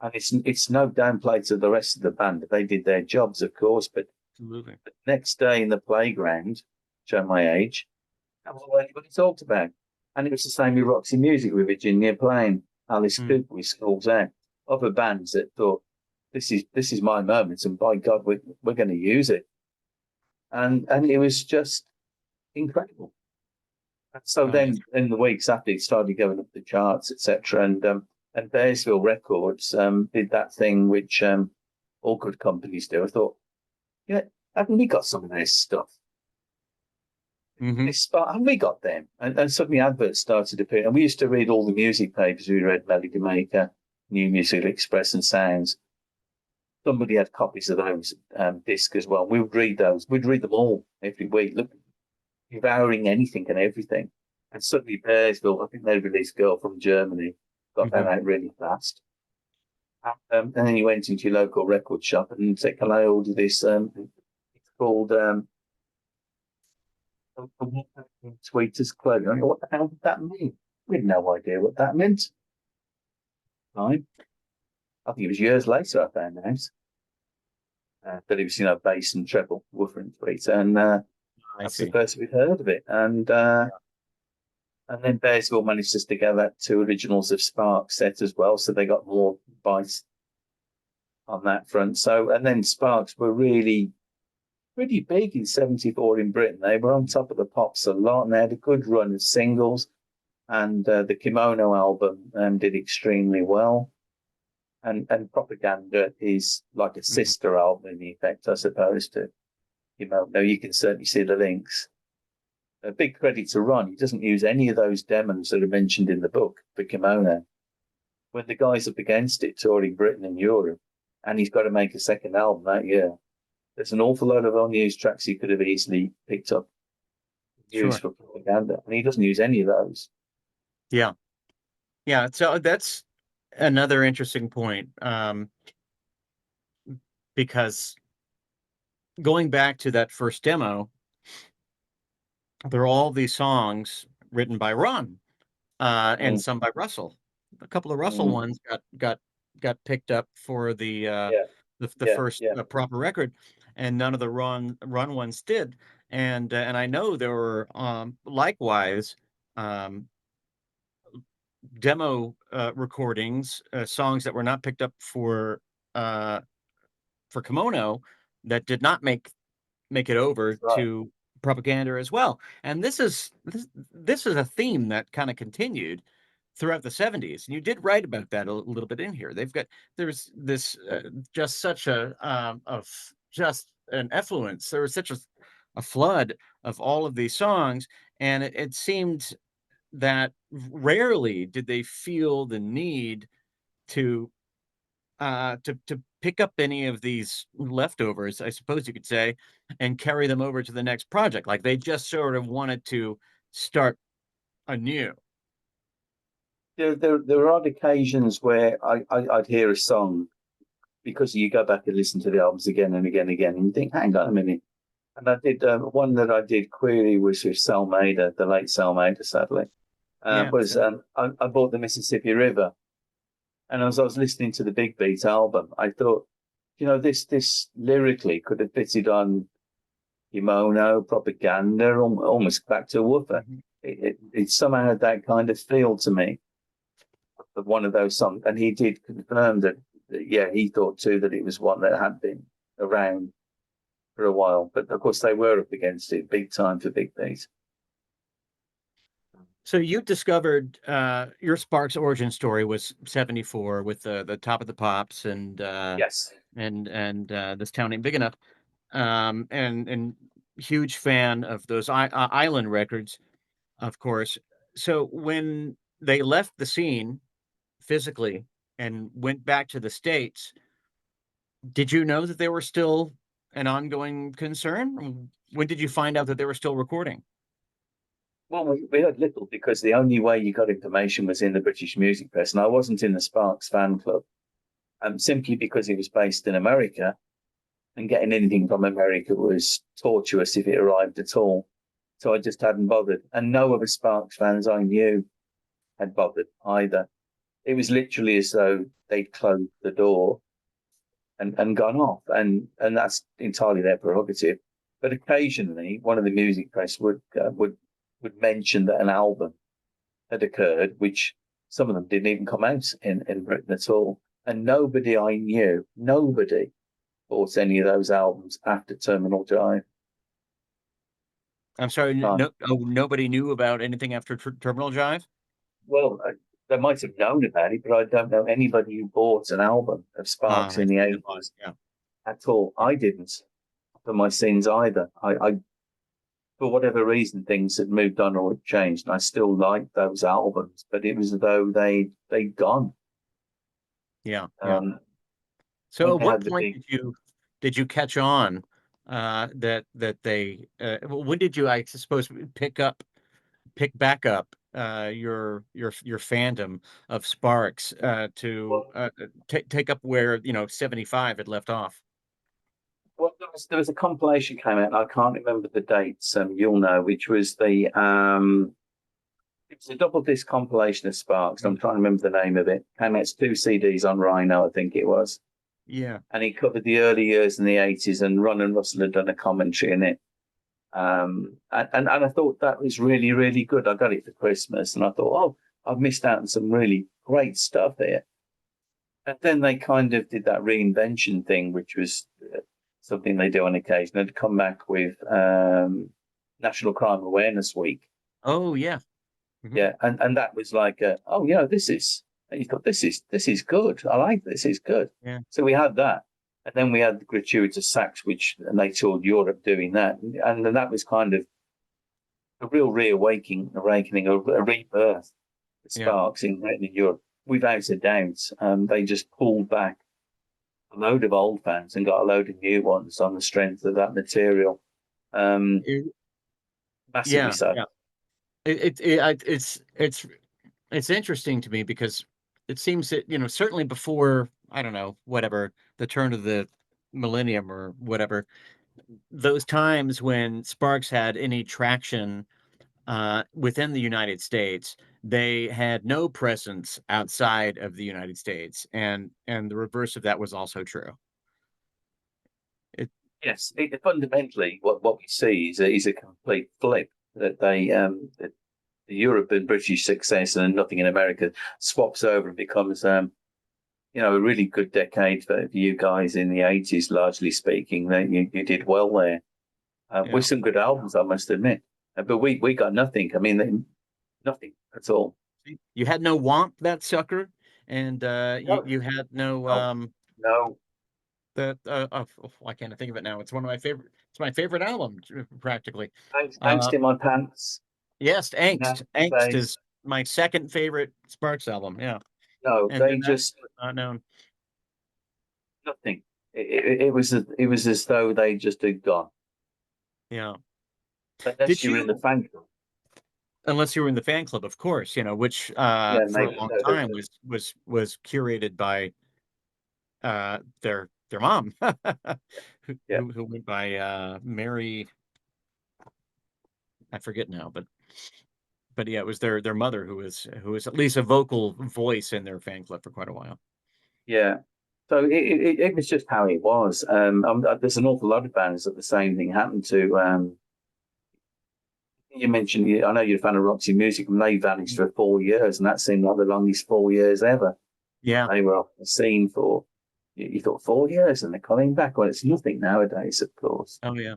[SPEAKER 1] And it's no downplay to the rest of the band. They did their jobs, of course, but
[SPEAKER 3] Absolutely.
[SPEAKER 1] the next day in the playground, show my age, that was all anybody talked about. And it was the same with Roxy Music, with Virginia playing, Alice Cooper with Schools Out. Other bands that thought, this is my moment, and by God, we're going to use it. And it was just incredible. And so then in the weeks after, it started going up the charts, etc. And Bearsville Records did that thing which all good companies do. I thought, haven't we got some of this stuff? Haven't we got them? And suddenly adverts started appearing. And we used to read all the music papers. We read Melody Maker, New Musical Express and Sounds. Somebody had copies of those discs as well. We would read those. We'd read them all every week, devouring anything and everything. And suddenly Bearsville, I think they released Girl from Germany, got that out really fast. And then you went into your local record shop and said, can I order this? It's called Sweetest Clothing. I go, what the hell did that mean? We had no idea what that meant. Right. I think it was years later I found out that it was, bass and treble, woofer and tweet, and that's the first we'd heard of it. And then Bearsville managed to get that 2 originals of Sparks set as well, so they got more bites on that front. So, and then Sparks were really pretty big in '74 in Britain. They were on top of the Pops a lot, and they had a good run of singles. And the Kimono album did extremely well. And Propaganda is like a sister album in effect, I suppose, to Kimono. You can certainly see the links. A big credit to Ron. He doesn't use any of those demos that are mentioned in the book for Kimono. When the guy's up against it, touring Britain and Europe, and he's got to make a second album that year, there's an awful lot of unused tracks he could have easily picked up, used for Propaganda, and he doesn't use any of those.
[SPEAKER 3] Yeah. So that's another interesting point, because going back to that first demo, there are all these songs written by Ron, and some by Russell. A couple of Russell ones got picked up for the first proper record, and none of the Ron ones did. And I know there were likewise demo recordings, songs that were not picked up for Kimono, that did not make it over to Propaganda as well. And this is a theme that kind of continued throughout the '70s, and you did write about that a little bit in here. There's this just such just an effluence. There was such a flood of all of these songs, and it seemed that rarely did they feel the need to pick up any of these leftovers, I suppose you could say, and carry them over to the next project. Like they just sort of wanted to start anew.
[SPEAKER 1] There are odd occasions where I'd hear a song, because you go back and listen to the albums again and again and again, and you think, hang on a minute. And I did one that I did query was with Sal Mader, the late Sal Mader, sadly.
[SPEAKER 3] Yeah.
[SPEAKER 1] was I bought the Mississippi River, and as I was listening to the Big Beat album, I thought, this lyrically could have fitted on Kimono, Propaganda, almost back to Woofer.
[SPEAKER 3] Mhm.
[SPEAKER 1] It somehow had that kind of feel to me of one of those songs, and he did confirm that yeah, he thought too that it was one that had been around for a while, but of course they were up against it big time for Big Beat.
[SPEAKER 3] So you discovered your Sparks origin story was 74 with the Top of the Pops and
[SPEAKER 1] Yes.
[SPEAKER 3] This Town Ain't Big Enough. And huge fan of those Island records, of course. So when they left the scene physically and went back to the States, did you know that they were still an ongoing concern? When did you find out that they were still recording?
[SPEAKER 1] Well, we heard little because the only way you got information was in the British music press, and I wasn't in the Sparks fan club, simply because it was based in America, and getting anything from America was tortuous if it arrived at all. So I just hadn't bothered, and no other Sparks fans I knew had bothered either. It was literally as though they'd closed the door and gone off, and that's entirely their prerogative. But occasionally, one of the music press would mention that an album had occurred, which some of them didn't even come out in Britain at all. And nobody I knew, nobody bought any of those albums after Terminal Drive.
[SPEAKER 3] I'm sorry,
[SPEAKER 1] None.
[SPEAKER 3] nobody knew about anything after Terminal Drive?
[SPEAKER 1] Well, they might have known about it, but I don't know anybody who bought an album of Sparks
[SPEAKER 3] I
[SPEAKER 1] in the
[SPEAKER 3] see.
[SPEAKER 1] 80s
[SPEAKER 3] Yeah.
[SPEAKER 1] at all. I didn't, for my sins either. I for whatever reason, things had moved on or had changed, and I still liked those albums, but it was as though they'd gone.
[SPEAKER 3] Yeah. Yeah.
[SPEAKER 1] Um,
[SPEAKER 3] So
[SPEAKER 1] when
[SPEAKER 3] at
[SPEAKER 1] they
[SPEAKER 3] what
[SPEAKER 1] had the
[SPEAKER 3] point
[SPEAKER 1] big,
[SPEAKER 3] did you catch on that they when did you, I suppose, pick back up your fandom of Sparks to
[SPEAKER 1] well,
[SPEAKER 3] take up where 75 had left off?
[SPEAKER 1] there was a compilation came out, and I can't remember the dates. You'll know, which was it was a double disc compilation of Sparks. I'm
[SPEAKER 3] Mm.
[SPEAKER 1] trying to remember the name of it. Came out as two CDs on Rhino, I think it was,
[SPEAKER 3] Yeah.
[SPEAKER 1] and it covered the early years in the '80s, and Ron and Russell had done a commentary in it. And I thought that was really, really good. I got it for Christmas, and I thought, oh, I've missed out on some really great stuff here. And then they kind of did that reinvention thing, which was something they do on occasion. They'd come back with National Crime Awareness Week.
[SPEAKER 3] Oh yeah. Hmm.
[SPEAKER 1] Yeah, and that was like, oh, this is. And you thought this is good. I like this. Is good.
[SPEAKER 3] Yeah.
[SPEAKER 1] So we had that, and then we had the gratuitous sax, and they toured Europe doing that, and then that was kind of a real awakening, a rebirth of
[SPEAKER 3] Yeah.
[SPEAKER 1] Sparks in Europe. Without a doubt, they just pulled back a load of old fans and got a load of new ones on the strength of that material. Um,
[SPEAKER 3] It-
[SPEAKER 1] Massively
[SPEAKER 3] yeah.
[SPEAKER 1] so.
[SPEAKER 3] Yeah. It's interesting to me because it seems that, certainly before, I don't know, whatever, the turn of the millennium or whatever, those times when Sparks had any traction within the United States, they had no presence outside of the United States, and the reverse of that was also true. It,
[SPEAKER 1] Yes, fundamentally, what we see is a complete flip that the Europe and British success and nothing in America swaps over and becomes a really good decade for you guys in the '80s, largely speaking. That you did well there with
[SPEAKER 3] yeah.
[SPEAKER 1] some good albums, I must admit. But we got nothing. I mean, nothing at all.
[SPEAKER 3] You had no Womp, that sucker, and
[SPEAKER 1] No,
[SPEAKER 3] you had no
[SPEAKER 1] no, no.
[SPEAKER 3] that why can't I think of it now? It's one of my favorite. It's my favorite album, practically.
[SPEAKER 1] Angst
[SPEAKER 3] Uh,
[SPEAKER 1] in my pants.
[SPEAKER 3] yes, Angst.
[SPEAKER 1] Nasty
[SPEAKER 3] Angst
[SPEAKER 1] face.
[SPEAKER 3] is my second favorite Sparks album. Yeah,
[SPEAKER 1] No,
[SPEAKER 3] and
[SPEAKER 1] they
[SPEAKER 3] then that
[SPEAKER 1] just
[SPEAKER 3] was not known.
[SPEAKER 1] nothing. It was as though they just had gone.
[SPEAKER 3] Yeah.
[SPEAKER 1] Unless
[SPEAKER 3] Did
[SPEAKER 1] you were in the
[SPEAKER 3] you,
[SPEAKER 1] fan club.
[SPEAKER 3] unless you were in the fan club, of course, which
[SPEAKER 1] Yeah,
[SPEAKER 3] for a
[SPEAKER 1] maybe.
[SPEAKER 3] long
[SPEAKER 1] No,
[SPEAKER 3] time was curated by their mom, who,
[SPEAKER 1] yeah.
[SPEAKER 3] who went by Mary. I forget now, but but yeah, it was their mother who was at least a vocal voice in their fan club for quite a while.
[SPEAKER 1] Yeah. So it was just how it was. There's an awful lot of bands that the same thing happened to. You mentioned, I know you're a fan of Roxy Music, and they vanished for 4 years, and that seemed like the longest 4 years ever.
[SPEAKER 3] Yeah.
[SPEAKER 1] They were off the scene for, you thought 4 years, and they're coming back. Well, it's nothing nowadays, of course.
[SPEAKER 3] Oh yeah.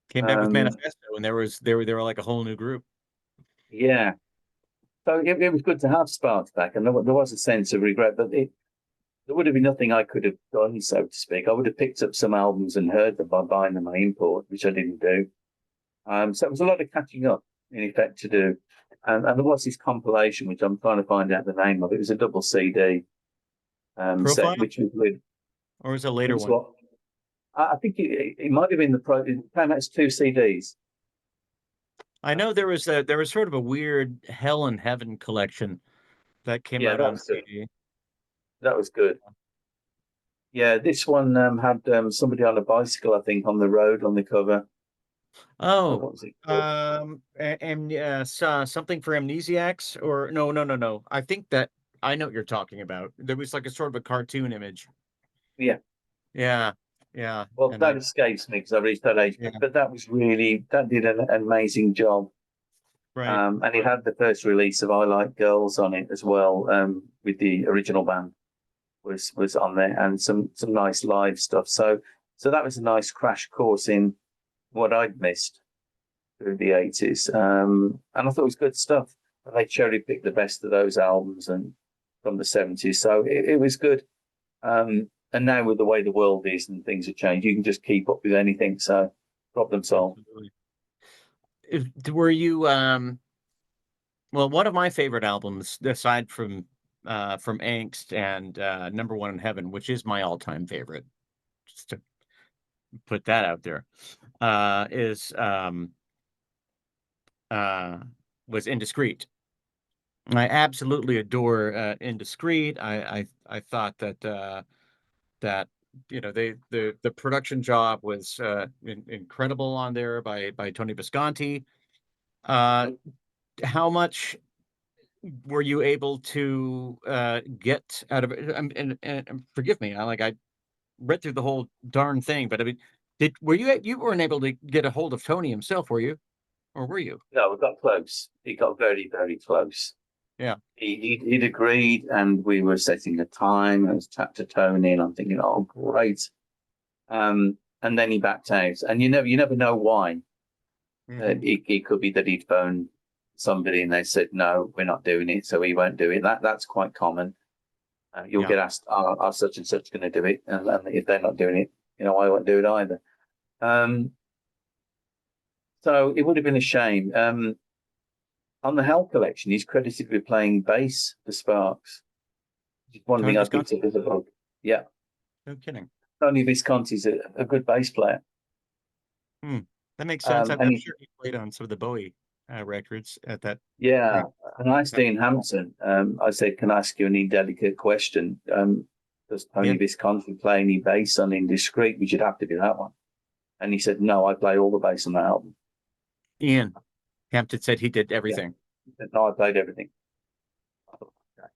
[SPEAKER 3] Came back with
[SPEAKER 1] Um,
[SPEAKER 3] Manifesto, and they were like a whole new group.
[SPEAKER 1] yeah. So it was good to have Sparks back, and there was a sense of regret, but there would have been nothing I could have done, so to speak. I would have picked up some albums and heard them by buying them on import, which I didn't do. So it was a lot of catching up, in effect, to do. And there was this compilation, which I'm trying to find out the name of. It was a double CD
[SPEAKER 3] Profile,
[SPEAKER 1] set, which was with,
[SPEAKER 3] or was it a
[SPEAKER 1] it
[SPEAKER 3] later
[SPEAKER 1] was
[SPEAKER 3] one?
[SPEAKER 1] what? I think it might have been it came out as two CDs.
[SPEAKER 3] I know there was sort of a weird Hell and Heaven collection that came
[SPEAKER 1] Yeah,
[SPEAKER 3] out
[SPEAKER 1] that
[SPEAKER 3] on
[SPEAKER 1] was good.
[SPEAKER 3] CD.
[SPEAKER 1] That was good. Yeah, this one had somebody on a bicycle, I think, on the road on the cover.
[SPEAKER 3] Oh,
[SPEAKER 1] What was it called?
[SPEAKER 3] something for amnesiacs, or no, no, no, no. I think that I know what you're talking about. There was like a sort of a cartoon image.
[SPEAKER 1] Yeah.
[SPEAKER 3] Yeah, yeah,
[SPEAKER 1] Well,
[SPEAKER 3] and
[SPEAKER 1] that escapes me because I reached that age,
[SPEAKER 3] yeah,
[SPEAKER 1] but that did an amazing job.
[SPEAKER 3] right.
[SPEAKER 1] And it had the first release of I Like Girls on it as well, with the original band was on there, and some nice live stuff. So that was a nice crash course in what I'd missed through the 80s. And I thought it was good stuff. And they cherry picked the best of those albums and from the 70s. So it was good. And now with the way the world is and things have changed, you can just keep up with anything. So problem solved.
[SPEAKER 3] Absolutely. Were you well, one of my favorite albums, aside from Angst and Number One in Heaven, which is my all-time favorite, just to put that out there, is uh was Indiscreet. I absolutely adore Indiscreet. I thought that the production job was incredible on there by Tony Visconti. Uh, how much were you able to get out of it? And forgive me, I read through the whole darn thing, but I mean, you weren't able to get a hold of Tony himself, were you, or were you?
[SPEAKER 1] No, we got close. It got very, very close.
[SPEAKER 3] Yeah,
[SPEAKER 1] He'd agreed, and we were setting a time. I was chat to Tony, and I'm thinking, oh, great. And then he backed out, and you never know why.
[SPEAKER 3] hmm,
[SPEAKER 1] It could be that he'd phoned somebody and they said, no, we're not doing it, so he won't do it. That's quite common. You'll
[SPEAKER 3] yeah,
[SPEAKER 1] get asked, are such and such going to do it? And if they're not doing it, I won't do it either. Um, so it would have been a shame. On the Hell collection, he's credited with playing bass for Sparks. One
[SPEAKER 3] Tony
[SPEAKER 1] thing I picked
[SPEAKER 3] Visconti.
[SPEAKER 1] up as a bug. Yeah,
[SPEAKER 3] No kidding.
[SPEAKER 1] Tony Visconti's a good bass player.
[SPEAKER 3] Hmm. That makes sense. I'm,
[SPEAKER 1] And
[SPEAKER 3] I'm sure he played on some of the Bowie records at that
[SPEAKER 1] yeah,
[SPEAKER 3] point.
[SPEAKER 1] and I asked Ian Hampton. I said, "Can I ask you an indelicate question? Does
[SPEAKER 3] Yeah,
[SPEAKER 1] Tony Visconti play any bass on Indiscreet? Which would have to be that one." And he said, "No, I play all the bass on that album."
[SPEAKER 3] Ian Hampton said he did
[SPEAKER 1] Yeah,
[SPEAKER 3] everything.
[SPEAKER 1] he said, "No, I played everything." I thought, okay.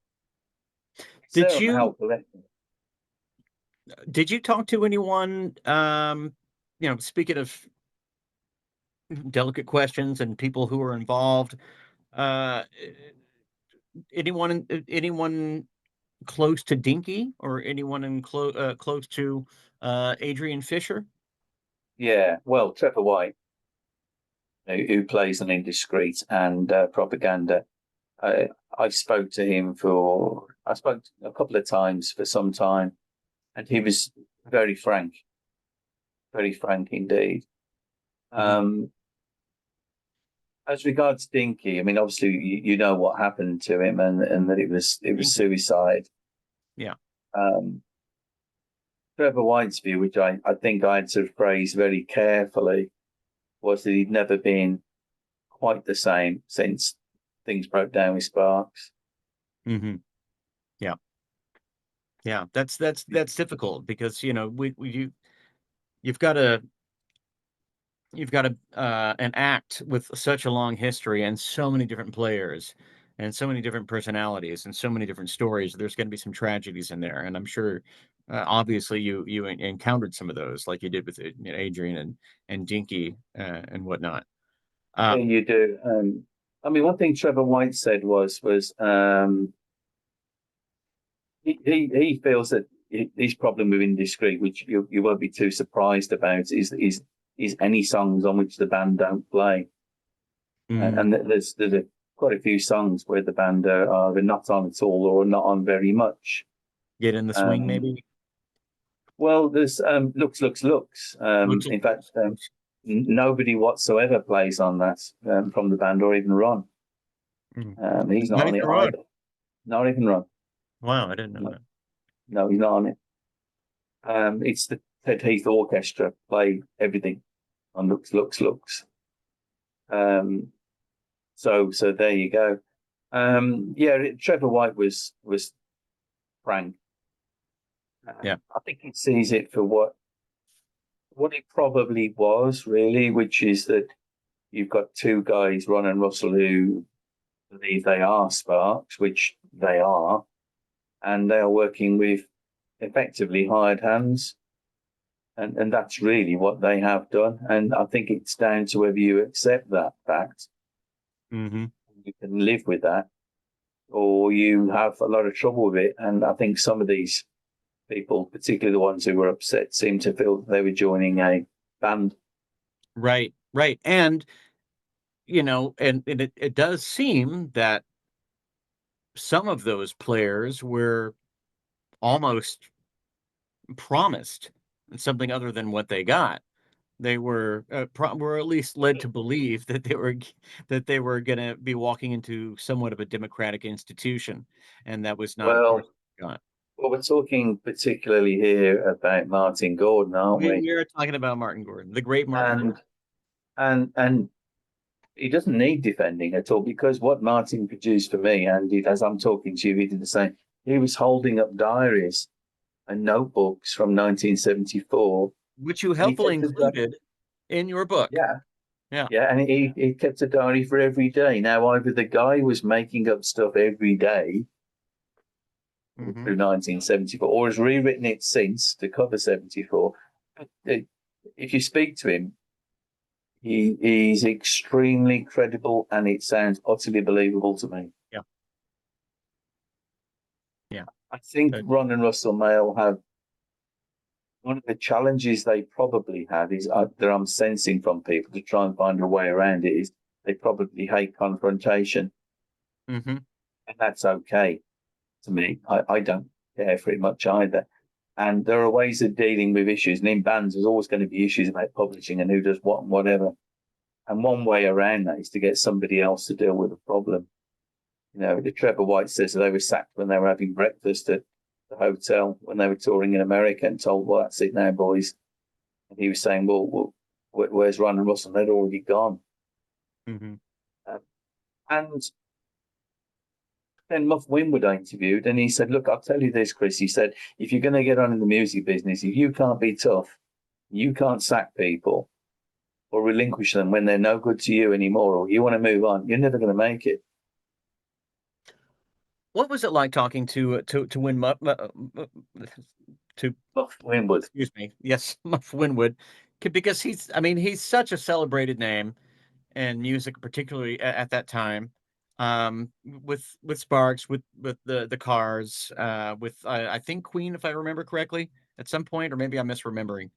[SPEAKER 3] Did
[SPEAKER 1] So on the
[SPEAKER 3] you
[SPEAKER 1] Hell collection,
[SPEAKER 3] did you talk to anyone? Speaking of delicate questions and people who are involved, uh, anyone close to Dinky, or anyone close to Adrian Fisher?
[SPEAKER 1] yeah. Well, Trevor White, who plays on Indiscreet and Propaganda. I spoke to him I spoke a couple of times for some time, and he was very frank indeed.
[SPEAKER 3] Hmm.
[SPEAKER 1] Um, as regards Dinky, I mean, obviously you know what happened to him, and that it was
[SPEAKER 3] Dinky.
[SPEAKER 1] suicide.
[SPEAKER 3] Yeah.
[SPEAKER 1] Um, Trevor White's view, which I think I had to phrase very carefully, was that he'd never been quite the same since things broke down with Sparks.
[SPEAKER 3] Hmm. Yeah. Yeah. That's difficult because you've got to you've got an act with such a long history and so many different players and so many different personalities and so many different stories, there's going to be some tragedies in there. And I'm sure, obviously, you encountered some of those, like you did with Adrian and Dinky and whatnot.
[SPEAKER 1] Yeah, you do. I mean, one thing Trevor White said was he feels that his problem with Indiscreet, which you won't be too surprised about, is any songs on which the band don't play. And there's quite a few songs where the band are either not on at all or not on very much.
[SPEAKER 3] Get in the swing, maybe.
[SPEAKER 1] Well, there's Looks, Looks, Looks. In fact, nobody whatsoever plays on that from the band, or even Ron. He's not on it either. Not even Ron.
[SPEAKER 3] Wow, I didn't know that.
[SPEAKER 1] No, he's not on it. It's the Ted Heath Orchestra play everything on Looks, Looks, Looks. So there you go. Trevor White was frank.
[SPEAKER 3] Yeah,
[SPEAKER 1] I think he sees it for what it probably was, really, which is that you've got two guys, Ron and Russell, who believe they are Sparks, which they are, and they are working with effectively hired hands. And that's really what they have done. And I think it's down to whether you accept that fact, you can live with that, or you have a lot of trouble with it. And I think some of these people, particularly the ones who were upset, seem to feel they were joining a band.
[SPEAKER 3] Right. And, and it does seem that some of those players were almost promised something other than what they got. They were were at least led to believe that they were going to be walking into somewhat of a democratic institution, and that was not, of course, got.
[SPEAKER 1] Well, we're talking particularly here about Martin Gordon, aren't we?
[SPEAKER 3] We're talking about Martin Gordon, the great Martin Gordon.
[SPEAKER 1] And he doesn't need defending at all, because what Martin produced for me, and as I'm talking to you, he did the same. He was holding up diaries and notebooks from 1974,
[SPEAKER 3] which you helpfully included in your book.
[SPEAKER 1] Yeah, and he kept a diary for every day. Now, either the guy was making up stuff every day through 1974, or has rewritten it since to cover 74. If you speak to him, he's extremely credible, and it sounds utterly believable to me.
[SPEAKER 3] Yeah.
[SPEAKER 1] I think Ron and Russell Mael have one of the challenges they probably have is that I'm sensing from people to try and find a way around it is they probably hate confrontation. And that's okay to me. I don't care for it much either. And there are ways of dealing with issues. And in bands, there's always going to be issues about publishing and who does what and whatever. And one way around that is to get somebody else to deal with the problem. The Trevor White says that they were sacked when they were having breakfast at the hotel when they were touring in America and told, well, that's it now, boys. And he was saying, well where's Ron and Russell? They'd already gone. And then Muff Winwood interviewed, and he said, look, I'll tell you this, Chris. He said, if you're going to get on in the music business, if you can't be tough, you can't sack people or relinquish them when they're no good to you anymore, or you want to move on, you're never going to make it.
[SPEAKER 3] What was it like talking to Muff
[SPEAKER 1] Winwood?
[SPEAKER 3] Excuse me. Yes, Muff Winwood, because he's such a celebrated name in music, particularly at that time. With Sparks, with the Cars, with I think Queen, if I remember correctly, at some point, or maybe I'm misremembering.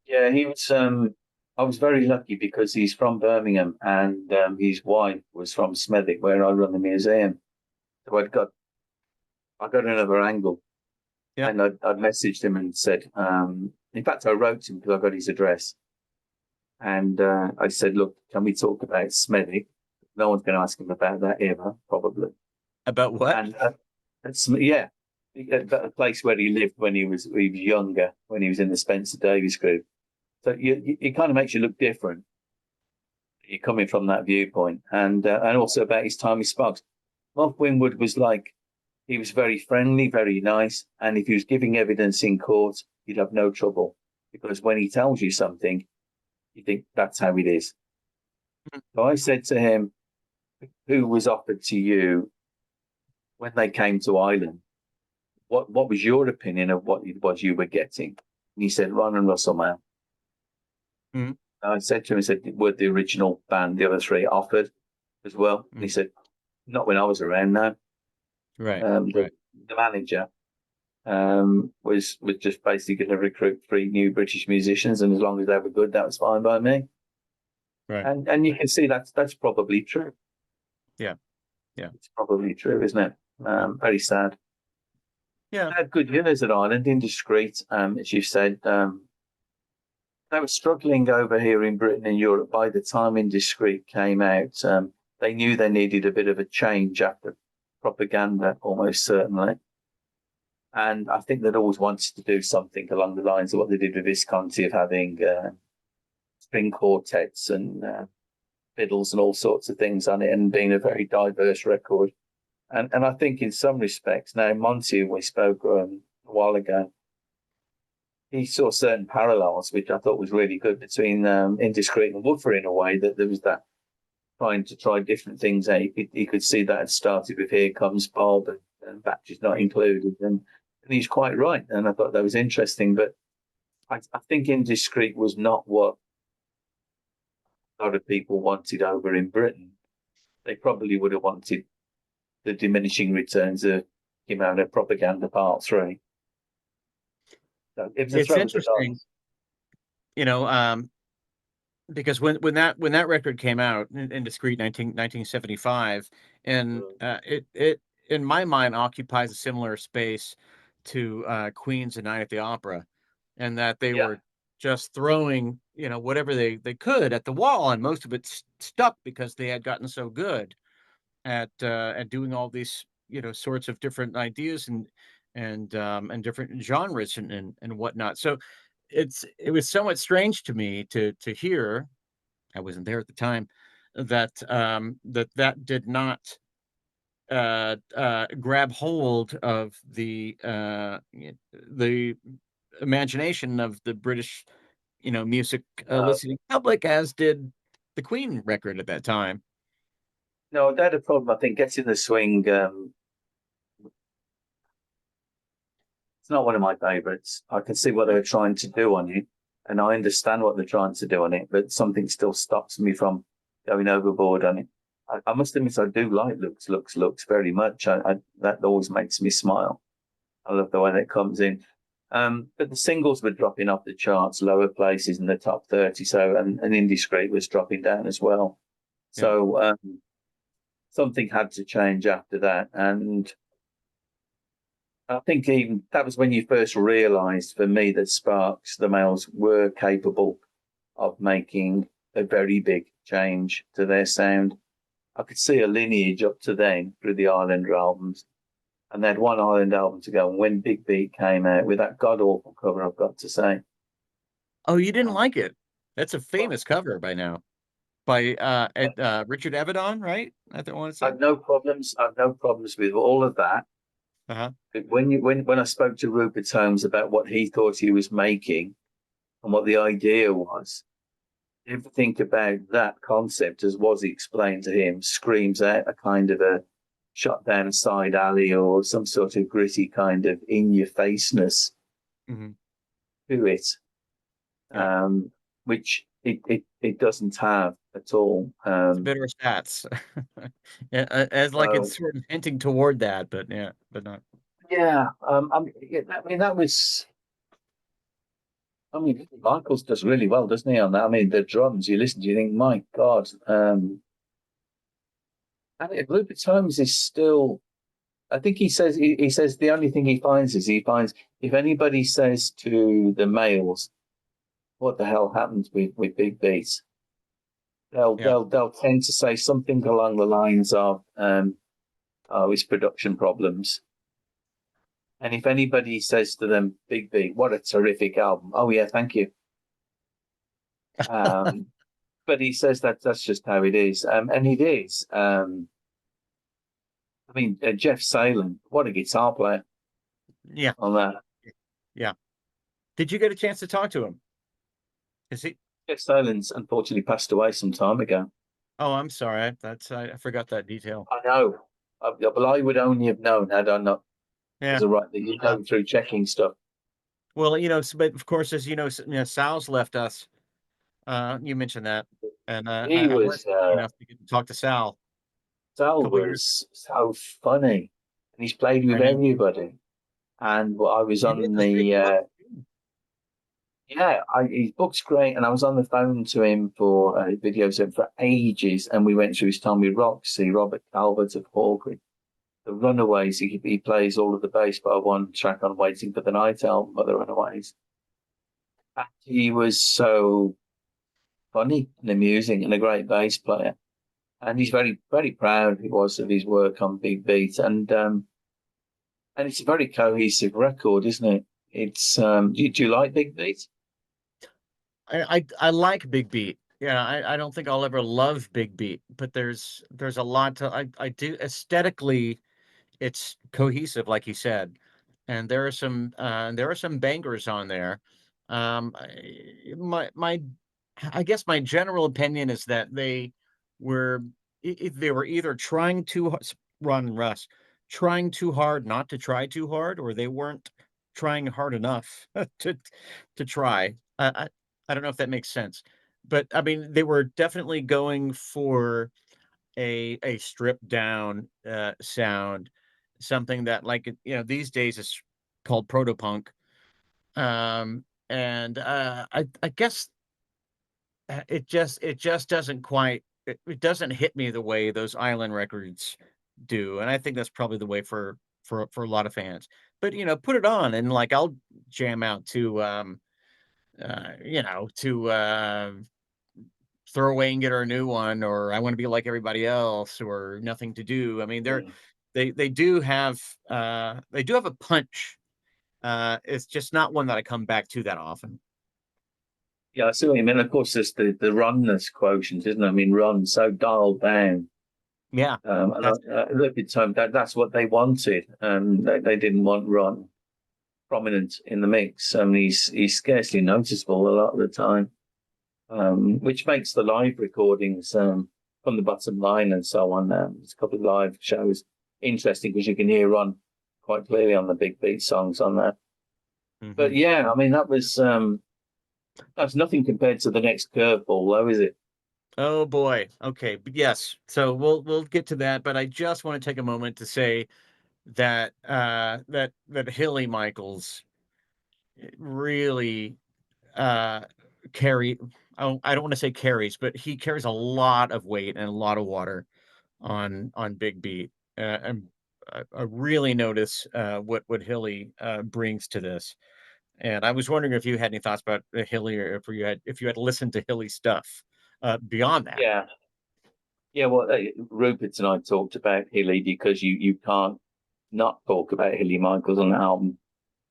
[SPEAKER 1] Yeah, he was. I was very lucky because he's from Birmingham, and his wife was from Smethwick, where I run the museum. So I got another angle, and I'd messaged him and said, in fact, I wrote him because I got his address, and I said, look, can we talk about Smethwick? No one's going to ask him about that ever, probably.
[SPEAKER 3] About what?
[SPEAKER 1] And the place where he lived when he was younger, when he was in the Spencer Davies group. So it kind of makes you look different. You're coming from that viewpoint, and also about his time with Sparks. Mark Winwood was he was very friendly, very nice, and if he was giving evidence in court, you'd have no trouble, because when he tells you something, You think that's how it is.
[SPEAKER 3] Mhm.
[SPEAKER 1] So I said to him, who was offered to you when they came to Ireland? What was your opinion of what it was you were getting? And he said, Ron and Russell Mann.
[SPEAKER 3] Mhm.
[SPEAKER 1] I said to him, I said, were the original band, the other three, offered as well? And he said, not when I was around, no.
[SPEAKER 3] Right.
[SPEAKER 1] The manager was just basically going to recruit 3 new British musicians, and as long as they were good, that was fine by me.
[SPEAKER 3] Right.
[SPEAKER 1] And you can see that's probably true.
[SPEAKER 3] Yeah. Yeah.
[SPEAKER 1] It's probably true, isn't it? Very sad.
[SPEAKER 3] Yeah.
[SPEAKER 1] They had good years at Ireland, Indiscreet, as you said. They were struggling over here in Britain and Europe. By the time Indiscreet came out, they knew they needed a bit of a change after Propaganda, almost certainly. And I think they'd always wanted to do something along the lines of what they did with Visconti, of having string quartets and fiddles and all sorts of things on it, and being a very diverse record. And I think in some respects, now Monty, we spoke a while ago, he saw certain parallels, which I thought was really good, between Indiscreet and Woofer, in a way, that there was that trying to try different things out. He could see that had started with Here Comes Bob and Batches Not Included. And he's quite right. And I thought that was interesting. But I think Indiscreet was not what a lot of people wanted over in Britain. They probably would have wanted the diminishing returns of Propaganda Part 3. So it was a
[SPEAKER 3] It's
[SPEAKER 1] throw of the
[SPEAKER 3] interesting,
[SPEAKER 1] dice.
[SPEAKER 3] you know, because when that record came out, Indiscreet 1975, and it in my mind occupies a similar space to Queen's A Night at the Opera, and that they
[SPEAKER 1] Yeah.
[SPEAKER 3] were just throwing, whatever they could at the wall, and most of it stuck because they had gotten so good at doing all these, sorts of different ideas and different genres and whatnot. So it was somewhat strange to me to hear. I wasn't there at the time, that that did not grab hold of the imagination of the British, music listening public, as did the Queen record at that time.
[SPEAKER 1] No, they had a problem, I think, getting the swing. It's not one of my favourites. I can see what they were trying to do on it, and I understand what they're trying to do on it, but something still stops me from going overboard on it. I must admit, I do like looks very much. That always makes me smile. I love the way that comes in. But the singles were dropping off the charts, lower places in the top 30. So, and Indiscreet was dropping down as well.
[SPEAKER 3] Yeah.
[SPEAKER 1] So, something had to change after that. And I think even that was when you first realised, for me, that Sparks, the males, were capable of making a very big change to their sound. I could see a lineage up to then through the Islander albums, and they had one Ireland album to go. And when Big Beat came out with that god awful cover, I've got to say,
[SPEAKER 3] Oh, you didn't like it? That's a famous cover by now, by Richard Avedon, right? I want to say.
[SPEAKER 1] I've no problems. I've no problems with all of that.
[SPEAKER 3] Uh-huh.
[SPEAKER 1] But when I spoke to Rupert Holmes about what he thought he was making and what the idea was, everything about that concept, as was explained to him, screams out a kind of a shot down a side alley or some sort of gritty kind of in your faceness
[SPEAKER 3] Mm-hmm.
[SPEAKER 1] to it,
[SPEAKER 3] Yeah.
[SPEAKER 1] which it doesn't have at all.
[SPEAKER 3] It's bitter stats. Yeah, as like
[SPEAKER 1] So
[SPEAKER 3] it's sort of hinting toward that, but yeah, but not.
[SPEAKER 1] yeah, I mean that was. I mean, Michaels does really well, doesn't he? On that, I mean, the drums. You listen, to you think, my God. And Rupert Holmes is still. I think he says the only thing he finds is if anybody says to the males, "What the hell happened with Big Beat?"
[SPEAKER 3] Yeah.
[SPEAKER 1] They'll tend to say something along the lines of, "Oh, it's production problems." And if anybody says to them, "Big Beat, what a terrific album!" Oh yeah, thank you. But he says that that's just how it is, and it is. I mean, Jeff Salem, what a guitar player
[SPEAKER 3] Yeah.
[SPEAKER 1] on that.
[SPEAKER 3] Yeah. Did you get a chance to talk to him? Is he?
[SPEAKER 1] Jeff Solens unfortunately passed away some time ago.
[SPEAKER 3] Oh, I'm sorry. I forgot that detail.
[SPEAKER 1] I know. Well, I would only have known had I not,
[SPEAKER 3] Yeah.
[SPEAKER 1] as a right that you go through checking stuff.
[SPEAKER 3] Well, but of course, as you know, Sal's left us. You mentioned that, and
[SPEAKER 1] He
[SPEAKER 3] I was
[SPEAKER 1] was,
[SPEAKER 3] lucky enough to get to talk to Sal a
[SPEAKER 1] Sal
[SPEAKER 3] couple years.
[SPEAKER 1] was so funny, and he's played with
[SPEAKER 3] I know
[SPEAKER 1] everybody. And I was
[SPEAKER 3] he did
[SPEAKER 1] on
[SPEAKER 3] those big
[SPEAKER 1] the,
[SPEAKER 3] books.
[SPEAKER 1] yeah, his book's great, and I was on the phone to him for videos for ages, and we went through his time with Roxy, Robert Calvert of Hawkeye, the Runaways. He plays all of the bass by one track on Waiting for the Night album by the Runaways. And he was so funny and amusing and a great bass player. And he's very, very proud he was of his work on Big Beat. And it's a very cohesive record, isn't it? It's do you like Big Beat?
[SPEAKER 3] I like Big Beat. Yeah, I don't think I'll ever love Big Beat, but there's a lot to I do aesthetically. It's cohesive, like you said, and there are some bangers on there. My I guess my general opinion is that were they were either trying too Ron and Russ trying too hard not to try too hard, or they weren't trying hard enough to try. I don't know if that makes sense, but I mean they were definitely going for a stripped down sound, something that these days is called proto punk. And I guess it just doesn't quite it doesn't hit me the way those Island records do, and I think that's probably the way for a lot of fans. But put it on and I'll jam out to to throw away and get her a new one, or I want to be like everybody else, or nothing to do. I mean,
[SPEAKER 1] Mm.
[SPEAKER 3] they do have a punch. It's just not one that I come back to that often.
[SPEAKER 1] Yeah, I see what you mean. Of course, there's the runness quotient, isn't it? I mean, run so dialed down.
[SPEAKER 3] Yeah,
[SPEAKER 1] And
[SPEAKER 3] that's
[SPEAKER 1] look at time that's what they wanted. They didn't want Ron prominent in the mix. I mean, he's scarcely noticeable a lot of the time, which makes the live recordings from the bottom line and so on. There's a couple of live shows interesting because you can hear Ron quite clearly on the Big Beat songs on that. But
[SPEAKER 3] mhm.
[SPEAKER 1] yeah, I mean that's nothing compared to the next curveball, though, is it?
[SPEAKER 3] Oh boy. Okay, but yes. So we'll get to that, but I just want to take a moment to say that that Hilly Michaels really uh carry I don't want to say carries, but he carries a lot of weight and a lot of water on Big Beat. And I really notice what Hilly brings to this. And I was wondering if you had any thoughts about Hilly, or if you had listened to Hilly stuff beyond that.
[SPEAKER 1] Yeah, yeah. Well, Rupert and I talked about Hilly because you can't not talk about Hilly Michaels on the album,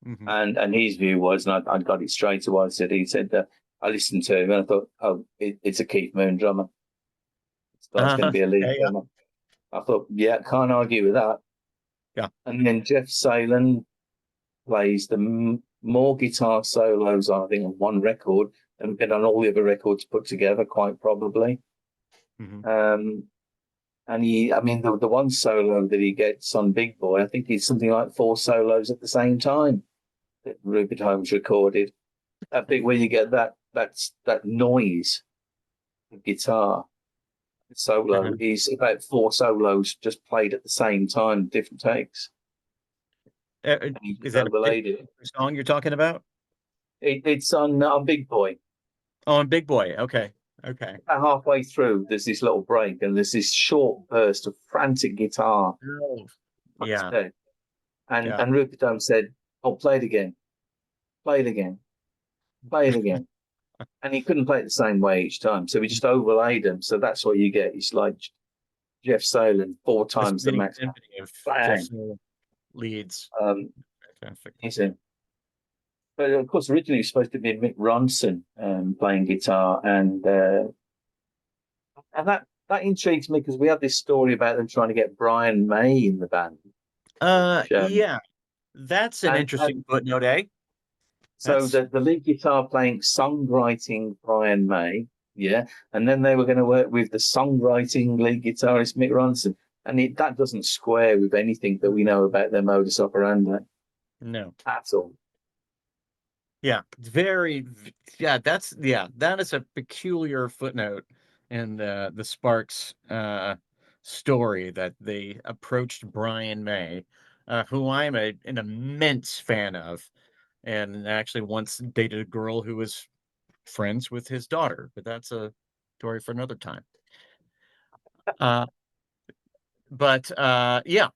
[SPEAKER 3] Hmm.
[SPEAKER 1] and his view was, and I got it straight away. He said that I listened to him and I thought, oh, it's a Keith Moon drummer. This guy's going to be a
[SPEAKER 3] Yeah,
[SPEAKER 1] lead
[SPEAKER 3] yeah,
[SPEAKER 1] drummer. I thought, yeah, can't argue with that.
[SPEAKER 3] yeah.
[SPEAKER 1] And then Jeff Salen plays more guitar solos on, I think, on one record than been on all the other records put together, quite probably.
[SPEAKER 3] Hmm.
[SPEAKER 1] Um, and I mean, the one solo that he gets on Big Boy, I think he's something like four solos at the same time that Rupert Holmes recorded. That bit where you get that noise of guitar solo
[SPEAKER 3] Uh-huh.
[SPEAKER 1] is about four solos just played at the same time, different takes,
[SPEAKER 3] Uh, uh,
[SPEAKER 1] and he
[SPEAKER 3] is
[SPEAKER 1] just
[SPEAKER 3] that a
[SPEAKER 1] overlaid it.
[SPEAKER 3] particular song you're talking about?
[SPEAKER 1] It's on Big Boy.
[SPEAKER 3] Oh, on Big Boy. Okay, okay.
[SPEAKER 1] About halfway through, there's this little break, and there's this short burst of frantic guitar
[SPEAKER 3] Oh, yeah,
[SPEAKER 1] instead. And
[SPEAKER 3] yeah.
[SPEAKER 1] and Rupert Holmes said, "Oh, play it again, play it again, play it again." And he couldn't play it the same way each time, so we just overlaid them. So that's what you get. It's like Jeff Salen four
[SPEAKER 3] A
[SPEAKER 1] times the
[SPEAKER 3] spinning
[SPEAKER 1] max.
[SPEAKER 3] symphony of
[SPEAKER 1] Bang.
[SPEAKER 3] Jeff leads.
[SPEAKER 1] Um,
[SPEAKER 3] Fantastic.
[SPEAKER 1] he's in. But of course, originally it was supposed to be Mick Ronson playing guitar, and that intrigues me because we had this story about them trying to get Brian May in the band, which
[SPEAKER 3] Yeah, that's an
[SPEAKER 1] and
[SPEAKER 3] interesting footnote, eh?
[SPEAKER 1] So the lead guitar playing, songwriting Brian May, yeah, and then they were going to work with the songwriting lead guitarist Mick Ronson, and that doesn't square with anything that we know about their modus operandi
[SPEAKER 3] No.
[SPEAKER 1] at all.
[SPEAKER 3] Yeah, that is a peculiar footnote in the Sparks story, that they approached Brian May, who I'm an immense fan of, and actually once dated a girl who was friends with his daughter, but that's a story for another time. Uh, yeah,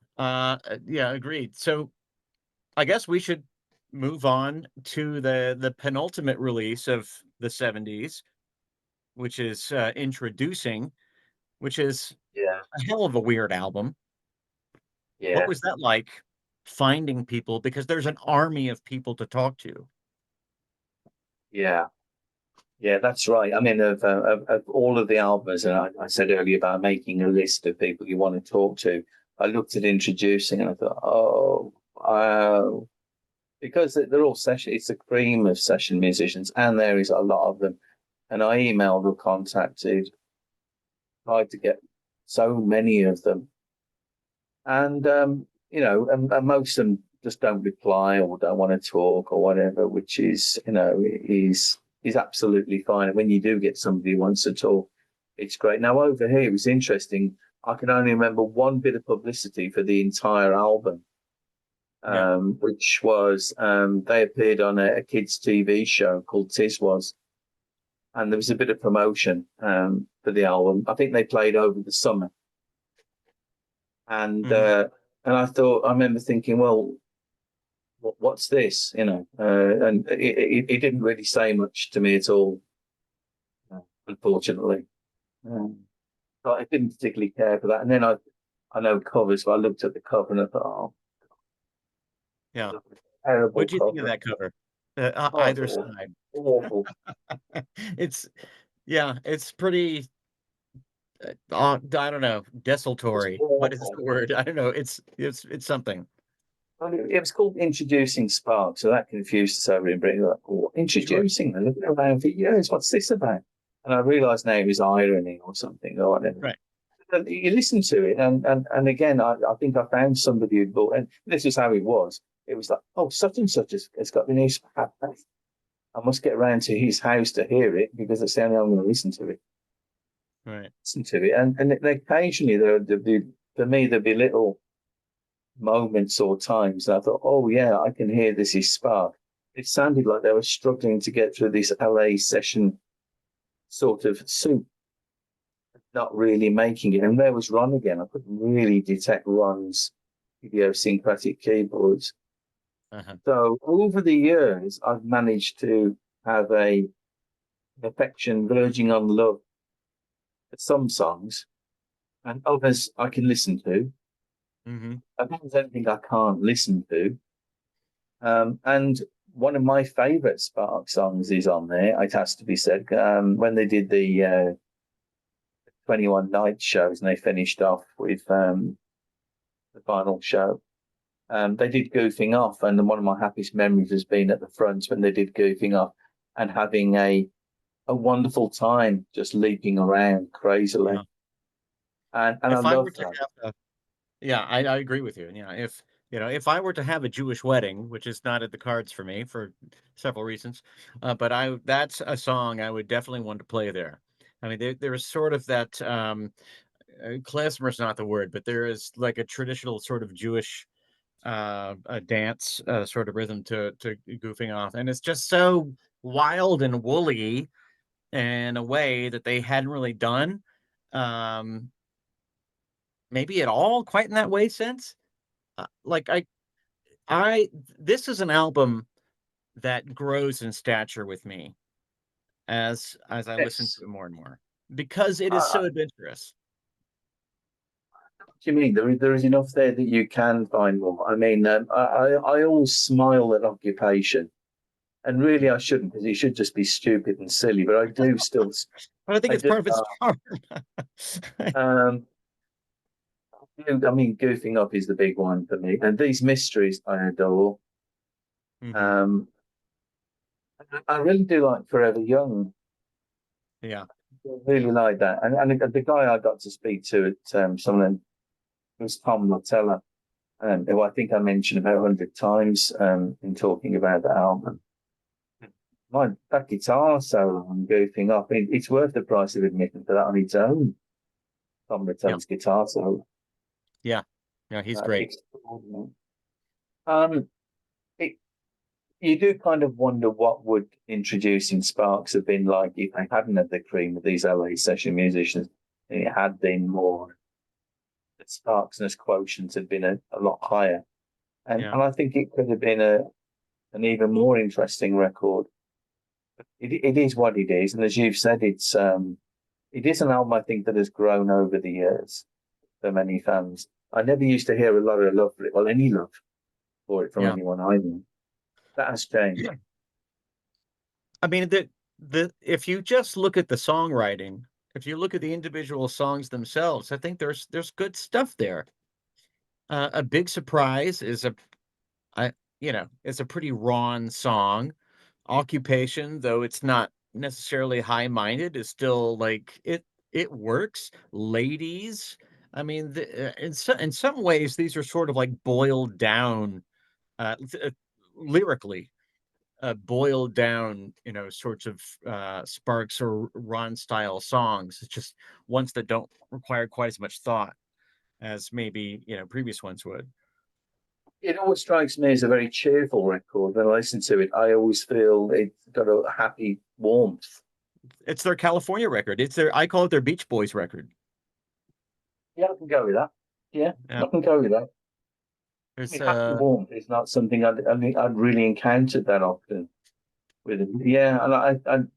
[SPEAKER 3] agreed. So I guess we should move on to the penultimate release of the 70s, which is Introducing, which is
[SPEAKER 1] Yeah,
[SPEAKER 3] a hell of a weird album. What
[SPEAKER 1] yeah,
[SPEAKER 3] was that like, finding people? Because there's an army of people to talk to.
[SPEAKER 1] yeah. Yeah, that's right. I mean, of all of the albums, and I said earlier about making a list of people you want to talk to, I looked at Introducing and I thought, because they're all session, it's a cream of session musicians, and there is a lot of them. And I emailed or contacted, tried to get so many of them, and and most of them just don't reply or don't want to talk or whatever, which is is absolutely fine. And when you do get somebody who wants to talk, it's great. Now over here, it was interesting. I can only remember one bit of publicity for the entire album,
[SPEAKER 3] Yeah.
[SPEAKER 1] which was they appeared on a kids' TV show called Tiswas, and there was a bit of promotion for the album. I think they played over the summer, and
[SPEAKER 3] Mhm.
[SPEAKER 1] I remember thinking, well, what's this? And it didn't really say much to me at all, unfortunately. So I didn't particularly care for that. And then I know covers, so I looked at the cover and I thought, oh,
[SPEAKER 3] Yeah.
[SPEAKER 1] terrible
[SPEAKER 3] What'd you think of
[SPEAKER 1] cover.
[SPEAKER 3] that cover?
[SPEAKER 1] Oh, it's
[SPEAKER 3] Either
[SPEAKER 1] awful.
[SPEAKER 3] side.
[SPEAKER 1] Awful.
[SPEAKER 3] It's yeah, it's pretty I don't know,
[SPEAKER 1] It's
[SPEAKER 3] desultory. What is the
[SPEAKER 1] awful.
[SPEAKER 3] word? I don't know. It's something.
[SPEAKER 1] Well, it was called Introducing Spark, so that confused us over in Britain. Like, oh,
[SPEAKER 3] Sure.
[SPEAKER 1] introducing them, looking around for years, what's this about? And I realised now it was irony or something or whatever.
[SPEAKER 3] Right.
[SPEAKER 1] And you listen to it, and again, I think I found somebody who bought, and this is how it was. It was like, oh, such and such has got the new Spark. I must get around to his house to hear it because it's the only way I'm going to listen to it.
[SPEAKER 3] Right.
[SPEAKER 1] Listen to it, and occasionally there'd be, for me, there'd be little moments or times. And I thought, oh yeah, I can hear this is Spark. It sounded like they were struggling to get through this LA session sort of soup, not really making it. And there was Ron again. I couldn't really detect Ron's idiosyncratic keyboards.
[SPEAKER 3] Uh-huh.
[SPEAKER 1] So over the years, I've managed to have a affection verging on love for some songs, and others I can listen to.
[SPEAKER 3] Hmm.
[SPEAKER 1] I think there's anything I can't listen to. And one of my favourite Spark songs is on there. It has to be said. When they did the 21 night shows and they finished off with the final show, they did Goofing Off. And one of my happiest memories has been at the front when they did Goofing Off and having a wonderful time just leaping around crazily.
[SPEAKER 3] Yeah.
[SPEAKER 1] And I
[SPEAKER 3] If I
[SPEAKER 1] love
[SPEAKER 3] were to
[SPEAKER 1] that.
[SPEAKER 3] have Yeah, I agree with you. Yeah, if I were to have a Jewish wedding, which is not at the cards for me for several reasons, but that's a song I would definitely want to play there. I mean, there is sort of that klezmer is not the word, but there is like a traditional sort of Jewish a dance sort of rhythm to Goofing Off, and it's just so wild and woolly in a way that they hadn't really done. Um, maybe at all quite in that way since. Like I this is an album that grows in stature with me as I listen
[SPEAKER 1] Yes.
[SPEAKER 3] to it more and more because it is so adventurous.
[SPEAKER 1] What do you mean? There is enough there that you can find more. I mean, I always smile at occupation, and really I shouldn't because it should just be stupid and silly. But I do still,
[SPEAKER 3] But I think
[SPEAKER 1] I
[SPEAKER 3] it's
[SPEAKER 1] do.
[SPEAKER 3] part of its charm.
[SPEAKER 1] Um, I mean, Goofing Up is the big one for me, and these mysteries I adore.
[SPEAKER 3] Mhm.
[SPEAKER 1] Um, I really do like Forever Young.
[SPEAKER 3] Yeah.
[SPEAKER 1] I really like that. And the guy I got to speak to at Sunderland was Tom Nutella, who I think I mentioned about 100 times in talking about the album. That guitar solo and goofing off, it's worth the price of admission for that on its own. Tom
[SPEAKER 3] Yeah.
[SPEAKER 1] Nutella's guitar solo.
[SPEAKER 3] Yeah. Yeah. He's great.
[SPEAKER 1] Extraordinary. Um, it, you do kind of wonder what would introducing Sparks have been like if they hadn't had the cream of these LA session musicians. And it had been more, the Sparksness quotient had been a lot higher.
[SPEAKER 3] Yeah.
[SPEAKER 1] And I think it could have been an even more interesting record. It is what it is. And as you've said, it is an album I think that has grown over the years for many fans. I never used to hear a lot of love for it, well, any love for it from
[SPEAKER 3] Yeah.
[SPEAKER 1] anyone I knew. That has changed.
[SPEAKER 3] Yeah. I mean, if you just look at the songwriting, if you look at the individual songs themselves, I think there's good stuff there. A Big Surprise is it's a pretty raw song. Occupation, though it's not necessarily high-minded, is still like it works. Ladies, I mean, in some ways, these are sort of like boiled down lyrically, boiled down, sorts of Sparks or Ron style songs. It's just ones that don't require quite as much thought as maybe previous ones would.
[SPEAKER 1] It always strikes me as a very cheerful record. When I listen to it, I always feel it's got a happy warmth.
[SPEAKER 3] It's their California record. I call it their Beach Boys record.
[SPEAKER 1] Yeah, I can go with that. Yeah,
[SPEAKER 3] Yeah.
[SPEAKER 1] I can go with that. I
[SPEAKER 3] There's
[SPEAKER 1] mean, happy warmth is not something I'd really encountered that often with it. Yeah, and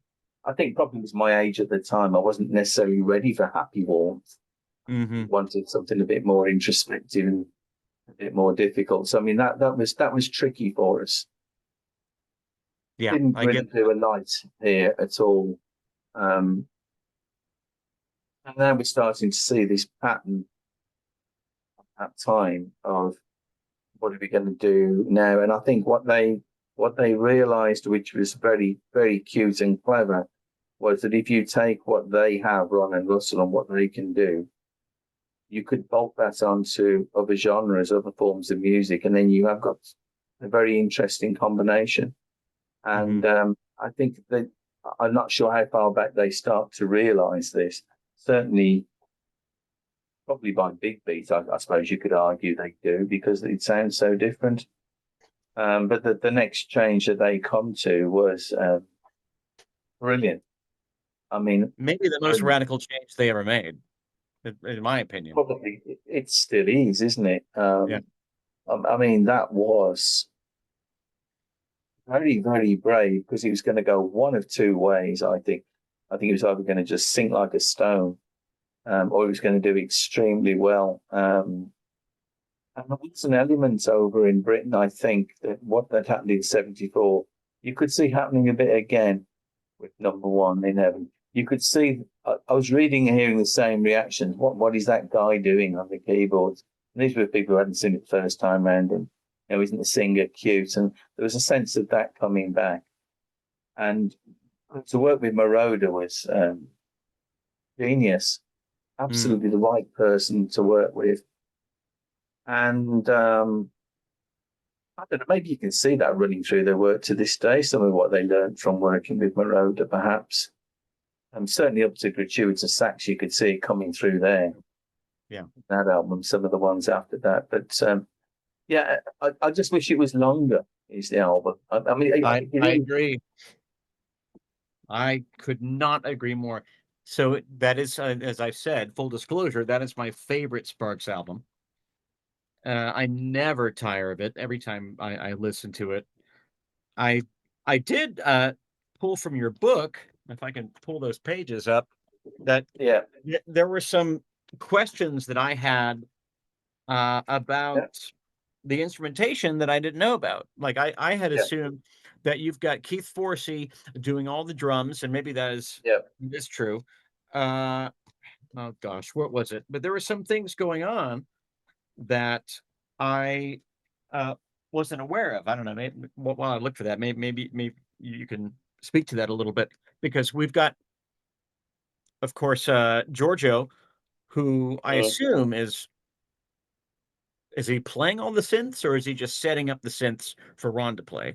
[SPEAKER 1] I think probably it was my age at the time. I wasn't necessarily ready for happy warmth.
[SPEAKER 3] hmm
[SPEAKER 1] Wanted something a bit more introspective and a bit more difficult. So I mean that was tricky for us.
[SPEAKER 3] Yeah,
[SPEAKER 1] Didn't
[SPEAKER 3] I get
[SPEAKER 1] really do a light here at all. Um, and now we're starting to see this pattern at time of what are we going to do now? And I think what they realised, which was very, very cute and clever, was that if you take what they have, Ron and Russell, and what they can do, you could bolt that onto other genres, other forms of music, and then you have got a very interesting combination. And I think that I'm not sure how far back they start to realise this. Certainly, probably by Big Beat, I suppose you could argue they do because it sounds so different. But the next change that they come to was brilliant. I mean,
[SPEAKER 3] maybe the most radical change they ever made, in my opinion.
[SPEAKER 1] probably it still is, isn't it?
[SPEAKER 3] Yeah.
[SPEAKER 1] I mean, that was very, very brave because he was going to go one of two ways. I think he was either going to just sink like a stone, or he was going to do extremely well. And there was an element over in Britain, I think, that what that happened in '74, you could see happening a bit again with number one in heaven. You could see, I was reading and hearing the same reactions. What is that guy doing on the keyboards? And these were people who hadn't seen it the first time round, and isn't the singer cute? And there was a sense of that coming back. And to work with Moroder was genius, absolutely the right person to work with. And I don't know, maybe you can see that running through their work to this day, some of what they learned from working with Moroder, perhaps. Certainly up to Gratuitous Sax, you could see it coming through there.
[SPEAKER 3] Yeah.
[SPEAKER 1] That album, some of the ones after that. But yeah, I just wish it was longer, is the album. I mean,
[SPEAKER 3] I agree. I could not agree more. So that is, as I've said, full disclosure, that is my favorite Sparks album. I never tire of it. Every time I listen to it, I I did pull from your book, if I can pull those pages up, that
[SPEAKER 1] yeah,
[SPEAKER 3] there were some questions that I had
[SPEAKER 1] yeah,
[SPEAKER 3] about the instrumentation that I didn't know about. Like I had
[SPEAKER 1] yeah,
[SPEAKER 3] assumed that you've got Keith Forsey doing all the drums, and maybe
[SPEAKER 1] yeah.
[SPEAKER 3] is true. Uh, oh gosh, what was it? But there were some things going on that I uh, wasn't aware of. I don't know. Maybe while I look for that, maybe you can speak to that a little bit, because we've got, of course, Giorgio, who I assume is he playing all the synths, or is he just setting up the synths for Ron to play?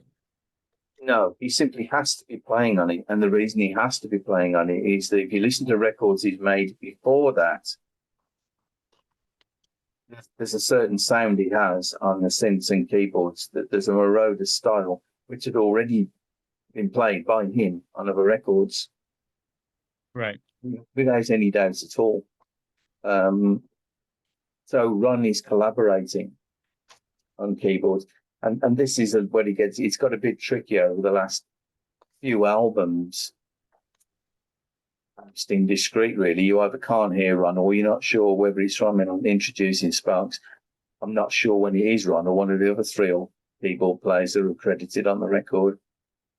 [SPEAKER 1] No, he simply has to be playing on it. And the reason he has to be playing on it is that if you listen to records he's made before that, there's a certain sound he has on the synths and keyboards, that there's a Moroder style which had already been played by him on other records,
[SPEAKER 3] Right.
[SPEAKER 1] without any doubts at all. So Ron is collaborating on keyboards, and this is where it's got a bit trickier over the last few albums. Just indiscreet, really. You either can't hear Ron, or you're not sure whether it's Ron on Introducing Sparks. I'm not sure when it is Ron or one of the other three keyboard players that are credited on the record.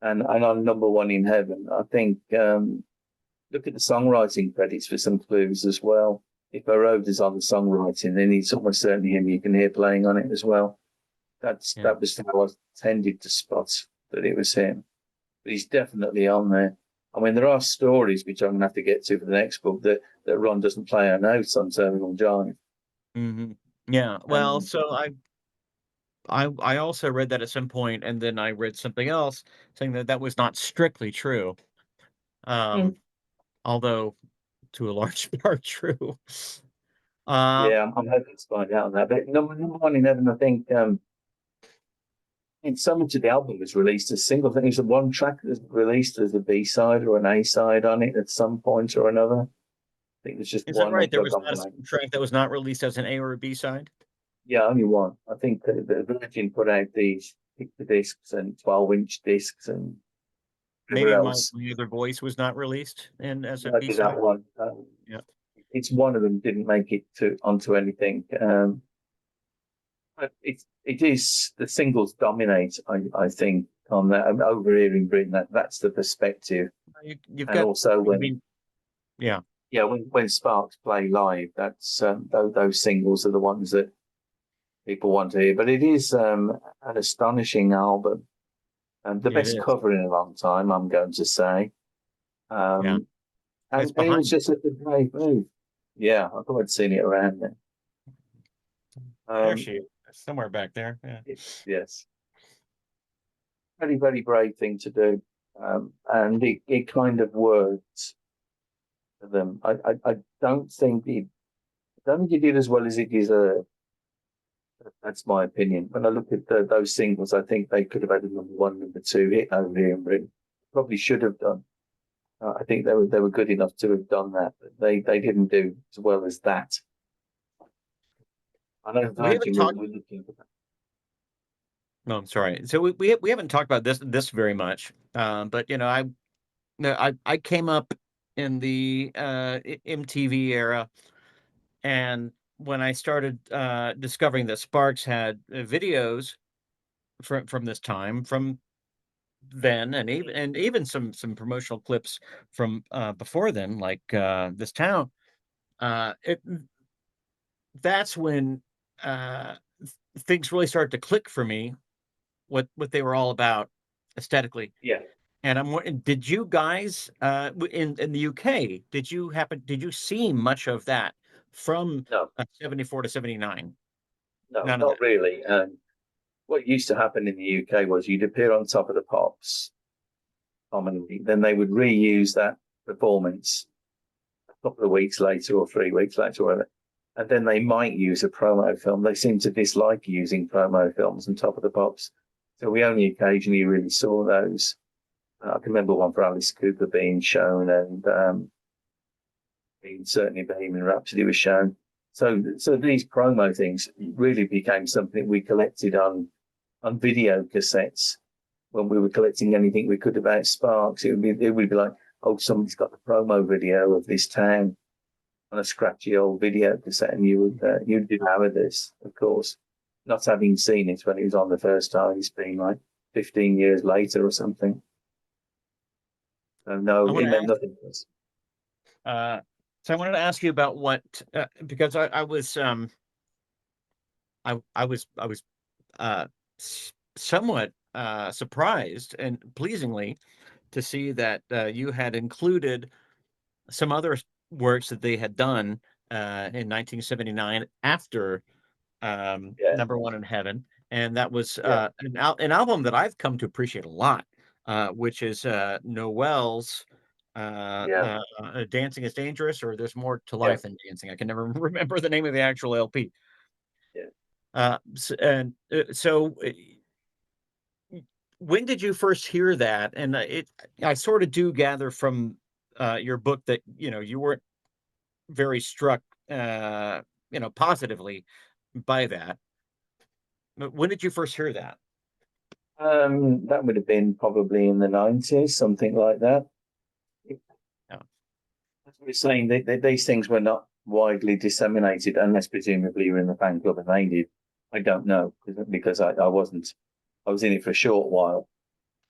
[SPEAKER 1] And on Number One in Heaven, I think, look at the songwriting credits for some clues as well. If Moroder's on the songwriting, then it's almost certainly him you can hear playing on it as well. That was how I tended to spot that it was him. But he's definitely on there. I mean, there are stories, which I'm going to have to get to for the next book, that Ron doesn't play our notes on Terminal Drive.
[SPEAKER 3] Mm-hmm. Yeah. Well, so I also read that at some point, and then I read something else saying that that was not strictly true. Although to a large part true.
[SPEAKER 1] Yeah, I'm hoping to find out on that. But number One in Heaven, I think, in so much of the album was released as single. I think it's one track that's released as a B-side or an A-side on it at some point or another. I think there's just
[SPEAKER 3] Is
[SPEAKER 1] one.
[SPEAKER 3] that right? There was not a track that was not released as an A or a B side?
[SPEAKER 1] Yeah, only one. I think the Virgin put out these picture discs and 12-inch discs, and
[SPEAKER 3] maybe My Other Voice was not released as a B side.
[SPEAKER 1] That one.
[SPEAKER 3] Yeah,
[SPEAKER 1] it's one of them didn't make it onto anything. But it is the singles dominate. I think on that. Over here in Britain, that's the perspective.
[SPEAKER 3] You've
[SPEAKER 1] and
[SPEAKER 3] got
[SPEAKER 1] also when Sparks play live, that's those singles are the ones that people want to hear. But it is an astonishing album, and the best cover in a long time, I'm going to say. And it was just a great move. Yeah, I thought I'd seen it around there.
[SPEAKER 3] There she is, somewhere back there. Yeah.
[SPEAKER 1] Yes. Very, very brave thing to do. And it kind of worked for them. I don't think he did as well as he deserved. That's my opinion. When I look at those singles, I think they could have had a number one, number two hit over here in Britain. Probably should have done. I think they were good enough to have done that, but they didn't do as well as that. I know Virgin were looking for that.
[SPEAKER 3] No, I'm sorry. So we haven't talked about this very much, but I came up in the MTV era, and when I started discovering that Sparks had videos from this time, from then, and even some promotional clips from before then, like This Town, that's when things really started to click for me, what they were all about aesthetically.
[SPEAKER 1] Yeah.
[SPEAKER 3] And did you guys in the UK, did you see much of that from 74 to 79?
[SPEAKER 1] No, not really. What used to happen in the UK was you'd appear on Top of the Pops commonly, then they would reuse that performance a couple of weeks later or 3 weeks later or whatever, and then they might use a promo film. They seem to dislike using promo films on Top of the Pops, so we only occasionally really saw those. I can remember one for Alice Cooper being shown, and certainly Bohemian Rhapsody was shown. So these promo things really became something we collected on video cassettes when we were collecting anything we could about Sparks. It would be like, oh, somebody's got the promo video of This Town on a scratchy old video cassette, and you'd devour this, of course, not having seen it when it was on the first time. It's been like 15 years later or something. So no, it meant nothing to us.
[SPEAKER 3] So I wanted to ask you about what, because I was somewhat surprised and pleasingly to see that you had included some other works that they had done in 1979 after
[SPEAKER 1] Yeah,
[SPEAKER 3] Number One in Heaven, and that was
[SPEAKER 1] yeah,
[SPEAKER 3] an album that I've come to appreciate a lot, which is Noel's
[SPEAKER 1] yeah,
[SPEAKER 3] Dancing is Dangerous, or There's More to
[SPEAKER 1] yeah,
[SPEAKER 3] Life Than Dancing. I can never remember the name of the actual LP.
[SPEAKER 1] yeah.
[SPEAKER 3] So when did you first hear that? And I sort of do gather from your book that you weren't very struck, positively by that. But when did you first hear that?
[SPEAKER 1] That would have been probably in the 90s, something like that.
[SPEAKER 3] Oh,
[SPEAKER 1] As we were saying, these things were not widely disseminated unless presumably you were in the fan club and they did. I don't know because I wasn't. I was in it for a short while,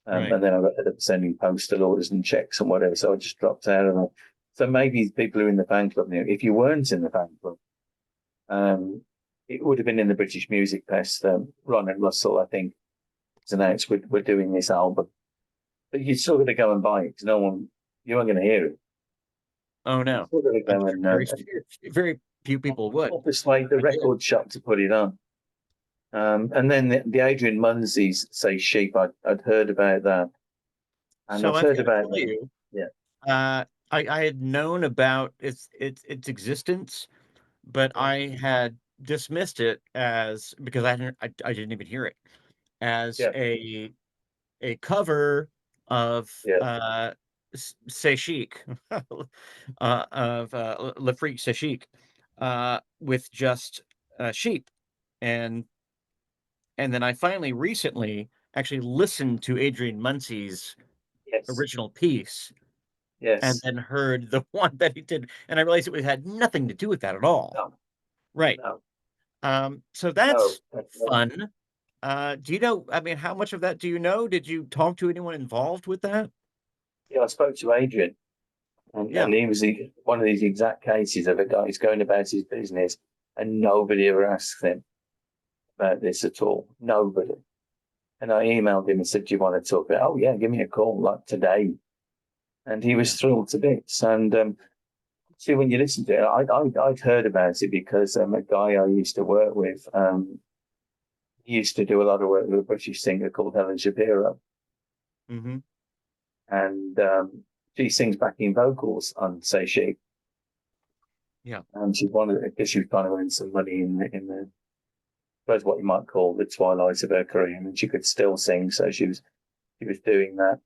[SPEAKER 3] right.
[SPEAKER 1] and then I ended up sending postal orders and checks and whatever. So I just dropped out of it. So maybe people who are in the fan club knew. If you weren't in the fan club, um, it would have been in the British Music Fest. Ron and Russell, I think, announced we're doing this album, but you're still going to go and buy it because you aren't going to hear it.
[SPEAKER 3] Oh
[SPEAKER 1] You're
[SPEAKER 3] no,
[SPEAKER 1] still going to
[SPEAKER 3] I'm
[SPEAKER 1] go
[SPEAKER 3] sure very few people would.
[SPEAKER 1] or persuade the
[SPEAKER 3] I did.
[SPEAKER 1] record shop to put it on. And then the Adrian Munsey's Say Sheep, I'd heard about that. And
[SPEAKER 3] So
[SPEAKER 1] I'd
[SPEAKER 3] I've
[SPEAKER 1] heard
[SPEAKER 3] got to
[SPEAKER 1] about
[SPEAKER 3] tell
[SPEAKER 1] them.
[SPEAKER 3] you,
[SPEAKER 1] Yeah,
[SPEAKER 3] I had known about its existence, but
[SPEAKER 1] yeah,
[SPEAKER 3] I had dismissed it as because I didn't even hear it as
[SPEAKER 1] yeah,
[SPEAKER 3] a cover of
[SPEAKER 1] yeah,
[SPEAKER 3] C'est Chic, of Le Freak C'est Chic, with just sheep, and then I finally recently actually listened to Adrian Munsey's
[SPEAKER 1] yes,
[SPEAKER 3] original piece, and
[SPEAKER 1] yes.
[SPEAKER 3] then heard the one that he did, and I realized it had nothing to do with that at all.
[SPEAKER 1] No,
[SPEAKER 3] Right.
[SPEAKER 1] no,
[SPEAKER 3] So
[SPEAKER 1] no.
[SPEAKER 3] that's fun. Do you know, I mean, how much of that do you know? Did you talk to anyone involved with that?
[SPEAKER 1] Yeah, I spoke to Adrian,
[SPEAKER 3] Yeah.
[SPEAKER 1] and he was one of these exact cases of a guy who's going about his business, and nobody ever asks him about this at all. Nobody. And I emailed him and said, "Do you want to talk about?" Oh yeah, give me a call like today. And he was
[SPEAKER 3] Yeah.
[SPEAKER 1] thrilled to bits. And see, when you listen to it, I'd heard about it because a guy I used to work with, he used to do a lot of work with a British singer called Helen Shapiro,
[SPEAKER 3] Hmm.
[SPEAKER 1] and she sings backing vocals on Say She.
[SPEAKER 3] Yeah.
[SPEAKER 1] And she wanted because she was trying to earn some money in the I suppose what you might call the twilight of her career, and she could still sing, so she was doing that.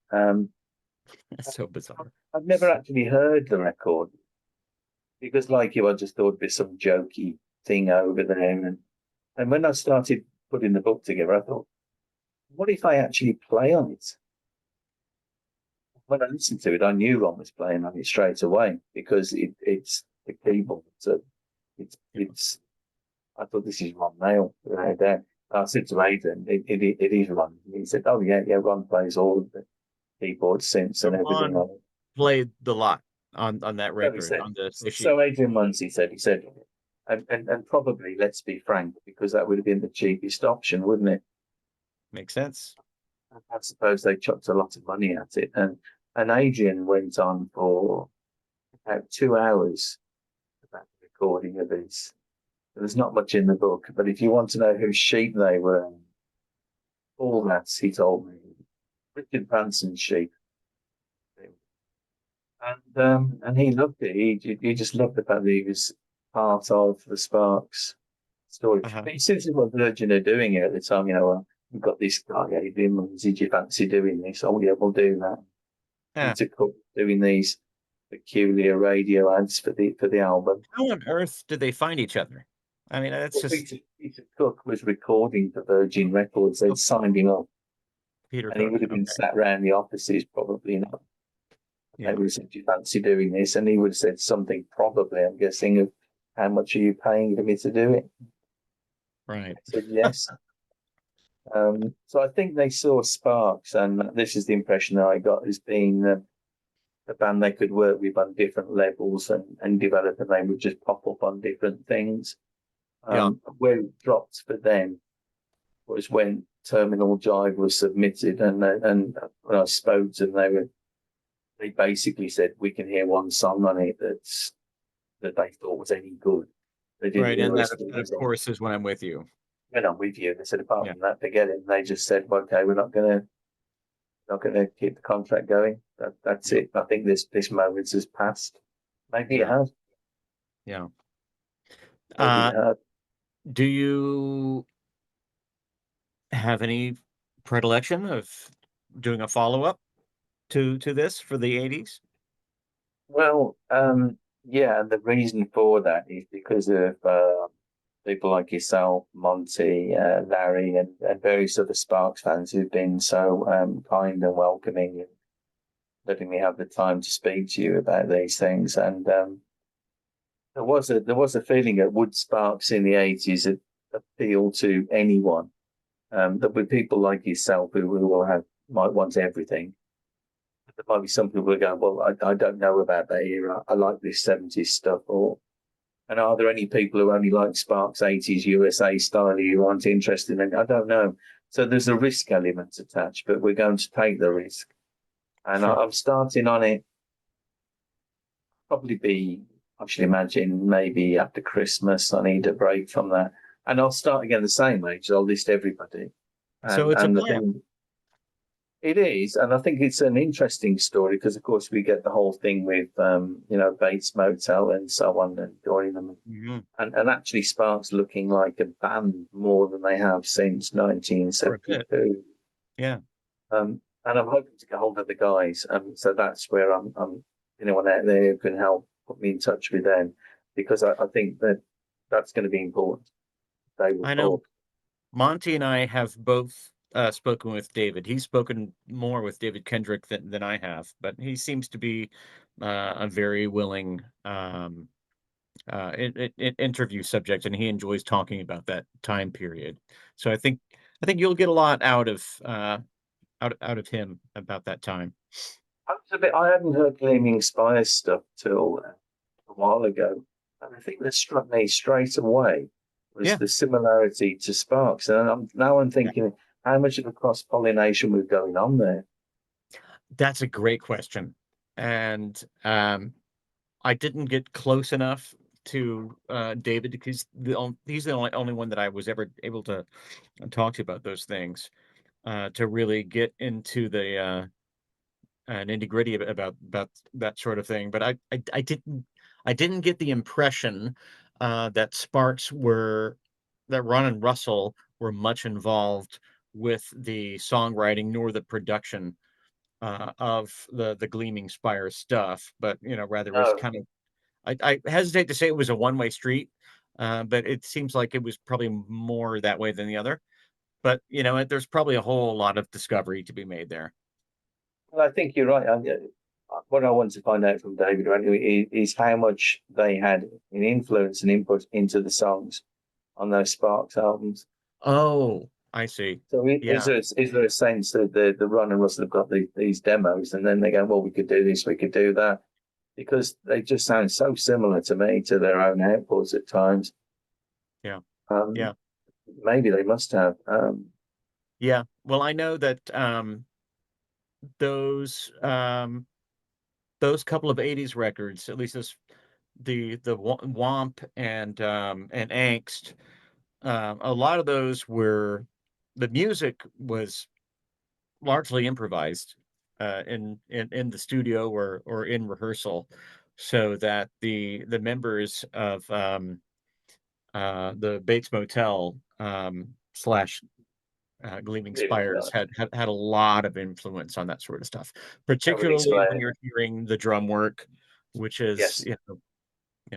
[SPEAKER 3] That's so bizarre.
[SPEAKER 1] I've never actually heard the record because, like you, I just thought it'd be some jokey thing over there. And when I started putting the book together, I thought, what if I actually play on it? When I listened to it, I knew Ron was playing on it straight away because it's the keyboard. So
[SPEAKER 3] Yeah.
[SPEAKER 1] it's. I thought this is Ron Nail. I said to Aidan, it is Ron. He said, "Oh yeah, yeah, Ron plays all of the keyboard synths
[SPEAKER 3] So
[SPEAKER 1] and everything
[SPEAKER 3] Ron
[SPEAKER 1] on it."
[SPEAKER 3] played the lot on that
[SPEAKER 1] So he
[SPEAKER 3] record,
[SPEAKER 1] said.
[SPEAKER 3] on the sheet.
[SPEAKER 1] So Adrian Munsey said, and probably, let's be frank, because that would have been the cheapest option, wouldn't it?
[SPEAKER 3] Makes sense.
[SPEAKER 1] I suppose they chucked a lot of money at it, and Adrian went on for about 2 hours about the recording of this. There's not much in the book, but if you want to know whose sheep they were, all that he told me. Richard Branson's sheep. And he loved it. He just loved the fact that he was part of the Sparks story.
[SPEAKER 3] Uh-huh.
[SPEAKER 1] But since he was Virgin are doing it at the time, we've got this guy, Adrian. Did you fancy doing this? Oh yeah, we'll do that.
[SPEAKER 3] Yeah.
[SPEAKER 1] Peter Cook doing these peculiar radio ads for the album.
[SPEAKER 3] How on earth did they find each other? I mean, that's
[SPEAKER 1] Well,
[SPEAKER 3] just
[SPEAKER 1] Peter Cook was recording for Virgin Records. They'd signed him up,
[SPEAKER 3] Peter
[SPEAKER 1] and he
[SPEAKER 3] Cook.
[SPEAKER 1] would have been
[SPEAKER 3] Okay.
[SPEAKER 1] sat around the offices probably not. They
[SPEAKER 3] Yeah.
[SPEAKER 1] would have said, "Do you fancy doing this?" And he would have said something probably, I'm guessing, of how much are you paying for me to do it?
[SPEAKER 3] Right.
[SPEAKER 1] I said yes. So I think they saw Sparks, and this is the impression that I got as being a band they could work with on different levels and develop, and they would just pop up on different things.
[SPEAKER 3] Yeah.
[SPEAKER 1] Where it dropped for them was when Terminal Jive was submitted, and when I spoke to them, they basically said we can hear one song on it that they thought was any good. They didn't
[SPEAKER 3] Right,
[SPEAKER 1] hear the
[SPEAKER 3] and
[SPEAKER 1] rest of it.
[SPEAKER 3] that, of course, is When I'm With You.
[SPEAKER 1] When I'm with you, they said apart
[SPEAKER 3] Yeah,
[SPEAKER 1] from that, forget it. And they just said, well, okay, we're not gonna keep the contract going. That's
[SPEAKER 3] yeah,
[SPEAKER 1] it. I think this moment has passed. Maybe it
[SPEAKER 3] yeah,
[SPEAKER 1] has.
[SPEAKER 3] yeah.
[SPEAKER 1] Maybe
[SPEAKER 3] Uh,
[SPEAKER 1] it has.
[SPEAKER 3] do you have any predilection of doing a follow-up to this for the 80s?
[SPEAKER 1] Well, yeah, and the reason for that is because of people like yourself, Monty, Larry, and various other Sparks fans who've been so kind and welcoming and letting me have the time to speak to you about these things. And there was a feeling that would Sparks in the 80s appeal to anyone. There were people like yourself who might want everything. There might be some people who go, well, I don't know about that era. I like this 70s stuff. And are there any people who only like Sparks 80s USA style who aren't interested in it? I don't know. So there's a risk element attached, but we're going to take the risk. And
[SPEAKER 3] Sure.
[SPEAKER 1] I'm starting on it, probably be, I should imagine, maybe after Christmas. I need a break from that. And I'll start again the same age. I'll list everybody.
[SPEAKER 3] So it's a
[SPEAKER 1] And the
[SPEAKER 3] plan.
[SPEAKER 1] thing, it is, and I think it's an interesting story because, of course, we get the whole thing with, Bates Motel and so on, and joining them,
[SPEAKER 3] Mhm.
[SPEAKER 1] and actually Sparks looking like a band more than they have since
[SPEAKER 3] For a bit.
[SPEAKER 1] 1972.
[SPEAKER 3] Yeah.
[SPEAKER 1] And I'm hoping to get hold of the guys. So that's where I'm anyone out there who can help put me in touch with them because I think that's going to be important. They will
[SPEAKER 3] I know
[SPEAKER 1] talk.
[SPEAKER 3] Monty and I have both spoken with David. He's spoken more with David Kendrick than I have, but he seems to be a very willing interview subject, and he enjoys talking about that time period. So I think you'll get a lot out of him about that time.
[SPEAKER 1] I hadn't heard Gleaming Spires stuff till a while ago, and the thing that struck me straight away was
[SPEAKER 3] Yeah,
[SPEAKER 1] the similarity to Sparks. And I'm
[SPEAKER 3] yeah,
[SPEAKER 1] thinking how much of a cross pollination was going on there.
[SPEAKER 3] that's a great question, and I didn't get close enough to David because he's the only one that I was ever able to talk to about those things to really get into the nitty gritty about that sort of thing. But I didn't get the impression that that Ron and Russell were much involved with the songwriting nor the production of the Gleaming Spire stuff. But rather was
[SPEAKER 1] No,
[SPEAKER 3] kind of I hesitate to say it was a one-way street, but it seems like it was probably more that way than the other. But there's probably a whole lot of discovery to be made there.
[SPEAKER 1] well, I think you're right. What I want to find out from David anyway is how much they had an influence and input into the songs on those Sparks albums.
[SPEAKER 3] Oh, I see.
[SPEAKER 1] So
[SPEAKER 3] Yeah.
[SPEAKER 1] is there a sense that the Ron and Russell have got these demos and then they go, well, we could do this, we could do that, because they just sound so similar to me to their own outputs at times.
[SPEAKER 3] Yeah.
[SPEAKER 1] Um,
[SPEAKER 3] Yeah.
[SPEAKER 1] maybe they must have.
[SPEAKER 3] Yeah. Well, I know that those um those couple of 80s records, at least the Womp and Angst, a lot of those were the music was largely improvised in the studio or in rehearsal, so that the members of the Bates Motel slash Gleaming
[SPEAKER 1] Really
[SPEAKER 3] Spires
[SPEAKER 1] nice.
[SPEAKER 3] had a lot of influence on that sort of stuff,
[SPEAKER 1] That would
[SPEAKER 3] particularly when
[SPEAKER 1] explain it.
[SPEAKER 3] you're hearing the drum work, which is
[SPEAKER 1] Yes.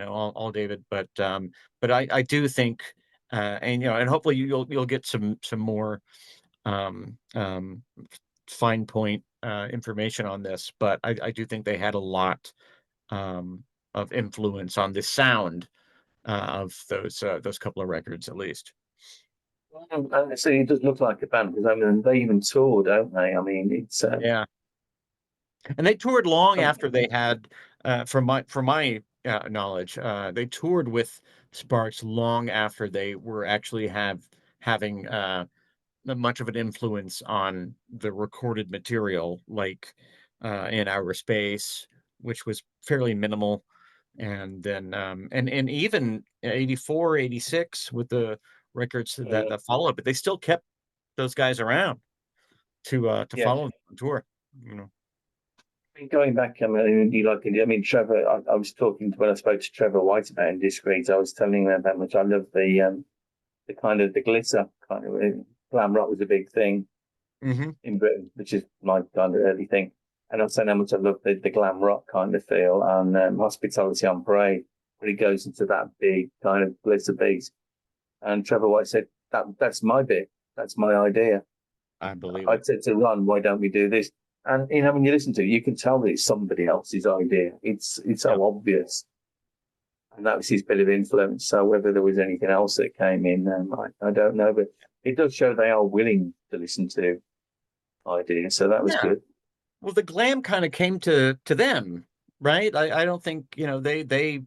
[SPEAKER 3] all David. But I do think, and hopefully you'll get some more um, um, fine point information on this. But I do think they had a lot um, of influence on the sound of those couple of records, at least.
[SPEAKER 1] And so it does look like a band because I mean they even tour, don't they? I mean it's
[SPEAKER 3] Yeah. And they toured long after they had, from my knowledge, they toured with Sparks long after they were actually having much of an influence on the recorded material, like in Outer Space, which was fairly minimal. And then and even 84, 86 with the records that followed, but they still kept those guys around to
[SPEAKER 1] Yeah.
[SPEAKER 3] follow them on tour, you know.
[SPEAKER 1] I mean, going back, I mean, Trevor, I was talking to, when I spoke to Trevor White about Indiscreet, I was telling them how much I love the kind of the glitter kind of glam rock was a big thing in Britain, which is my kind of early thing. And I was saying how much I love the glam rock kind of feel, and Hospitality on Parade, where he goes into that big kind of glitter beat. And Trevor White said, that's my bit, that's my idea.
[SPEAKER 3] I believe
[SPEAKER 1] I
[SPEAKER 3] it.
[SPEAKER 1] said to Ron, why don't we do this? And when you listen to it, you can tell that it's somebody else's idea. It's
[SPEAKER 3] Yeah.
[SPEAKER 1] so obvious, and that was his bit of influence. So whether there was anything else that came in, I don't know, but it does show they are willing to listen to ideas. So that was
[SPEAKER 3] Yeah.
[SPEAKER 1] good.
[SPEAKER 3] Well, the glam kind of came to them, right? I don't think, they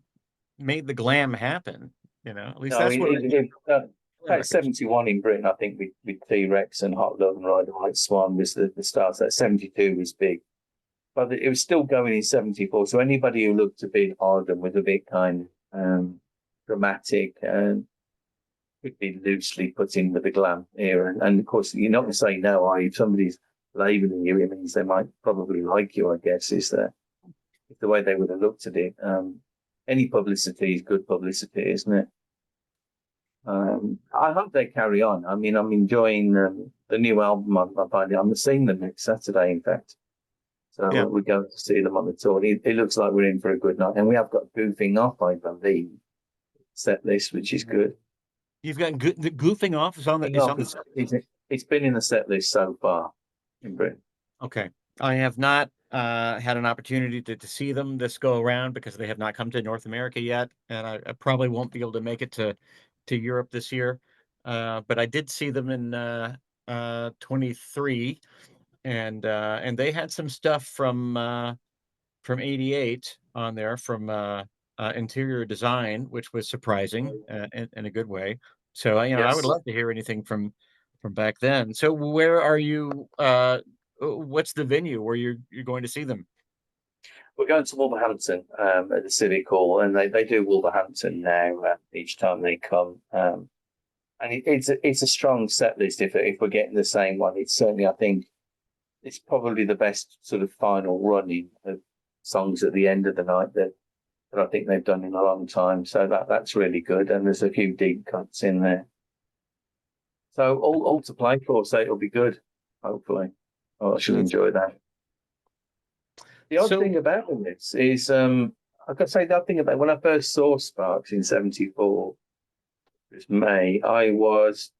[SPEAKER 3] made the glam happen, at least
[SPEAKER 1] No,
[SPEAKER 3] that's what
[SPEAKER 1] about
[SPEAKER 3] records.
[SPEAKER 1] 71 in Britain, I think, with T-Rex and Hot Love and Ride the White Swan was the start. That 72 was big. But it was still going in 74. So anybody who looked a bit odd and was a bit kind of dramatic and could be loosely put in with the glam era. And of course, you're not going to say no, are you? If somebody's labeling you, it means they might probably like you, I guess, is the way they would have looked at it. Any publicity is good publicity, isn't it? I hope they carry on. I mean, I'm enjoying the new album. I'm seeing them next Saturday, in fact. So
[SPEAKER 3] Yeah.
[SPEAKER 1] we're going to see them on the tour. It looks like we're in for a good night. And we have got Goofing Off, I believe, set list, which is good.
[SPEAKER 3] You've got the Goofing Off is on the set list?
[SPEAKER 1] It's been in the set list so far in Britain.
[SPEAKER 3] Okay. I have not had an opportunity to see them this go around because they have not come to North America yet, and I probably won't be able to make it to Europe this year. But I did see them in 23, and they had some stuff from 88 on there from interior design, which was surprising in a good way. So I would
[SPEAKER 1] Yes.
[SPEAKER 3] love to hear anything from back then. So where are you? What's the venue where you're going to see them?
[SPEAKER 1] We're going to Wolverhampton at the Civic Hall, and they do Wolverhampton now each time they come. And it's a strong set list if we're getting the same one. It's certainly, I think, it's probably the best sort of final running of songs at the end of the night that I think they've done in a long time. So that's really good. And there's a few deep cuts in there. So all to play for, so it'll be good, hopefully. Oh, I should enjoy that. The odd
[SPEAKER 3] So
[SPEAKER 1] thing about this is, I've got to say, the odd thing about when I first saw Sparks in 74, it was May, I was,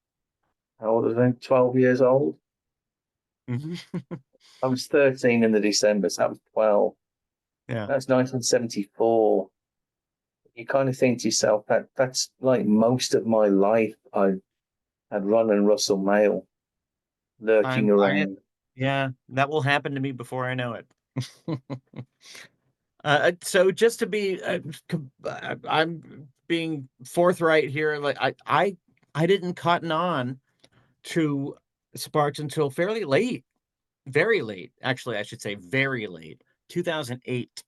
[SPEAKER 1] how old was I? 12 years old. I was 13 in the December, so that was 12.
[SPEAKER 3] yeah,
[SPEAKER 1] That's 1974. You kind of think to yourself that's like most of my life I had Ron and Russell Mail lurking around.
[SPEAKER 3] yeah, that will happen to me before I know it. So just to be, I'm being forthright here. Like I didn't cotton on to Sparks until fairly late, very late. Actually, I should say very late, 2008.